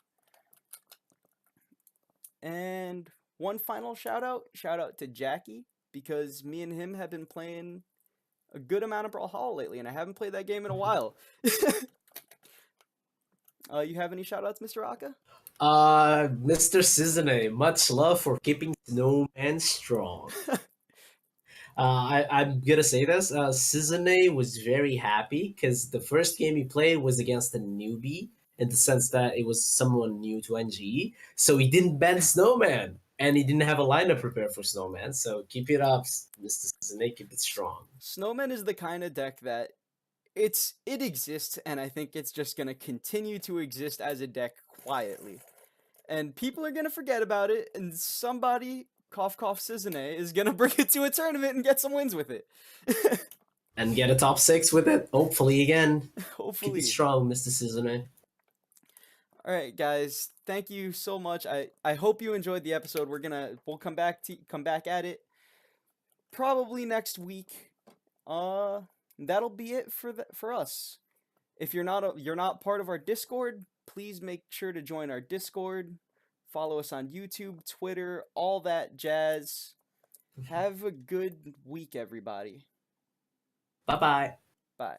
[SPEAKER 1] And one final shout out to Jackie, because me and him have been playing a good amount of Brawlhalla lately, and I haven't played that game in a while. You have any shout outs, Mr. Aka?
[SPEAKER 2] Mr. Sizane, much love for keeping Snowman strong. I'm gonna say this. Sizane was very happy because the first game he played was against a newbie in the sense that it was someone new to NGE. So he didn't ban Snowman and he didn't have a lineup prepared for Snowman. So keep it up, Mr. Sizane. Keep it strong.
[SPEAKER 1] Snowman is the kind of deck that it exists, and I think it's just gonna continue to exist as a deck quietly. And people are gonna forget about it, and somebody, cough cough Sizane, is gonna bring it to a tournament and get some wins with it.
[SPEAKER 2] And get a top 6 with it, hopefully again. Keep
[SPEAKER 1] Hopefully.
[SPEAKER 2] it strong, Mr. Sizane.
[SPEAKER 1] All right, guys. Thank you so much. I hope you enjoyed the episode. We'll come back at it probably next week. That'll be it for us. If you're not part of our Discord, please make sure to join our Discord. Follow us on YouTube, Twitter, all that jazz. Have a good week, everybody.
[SPEAKER 2] Bye-bye.
[SPEAKER 1] Bye.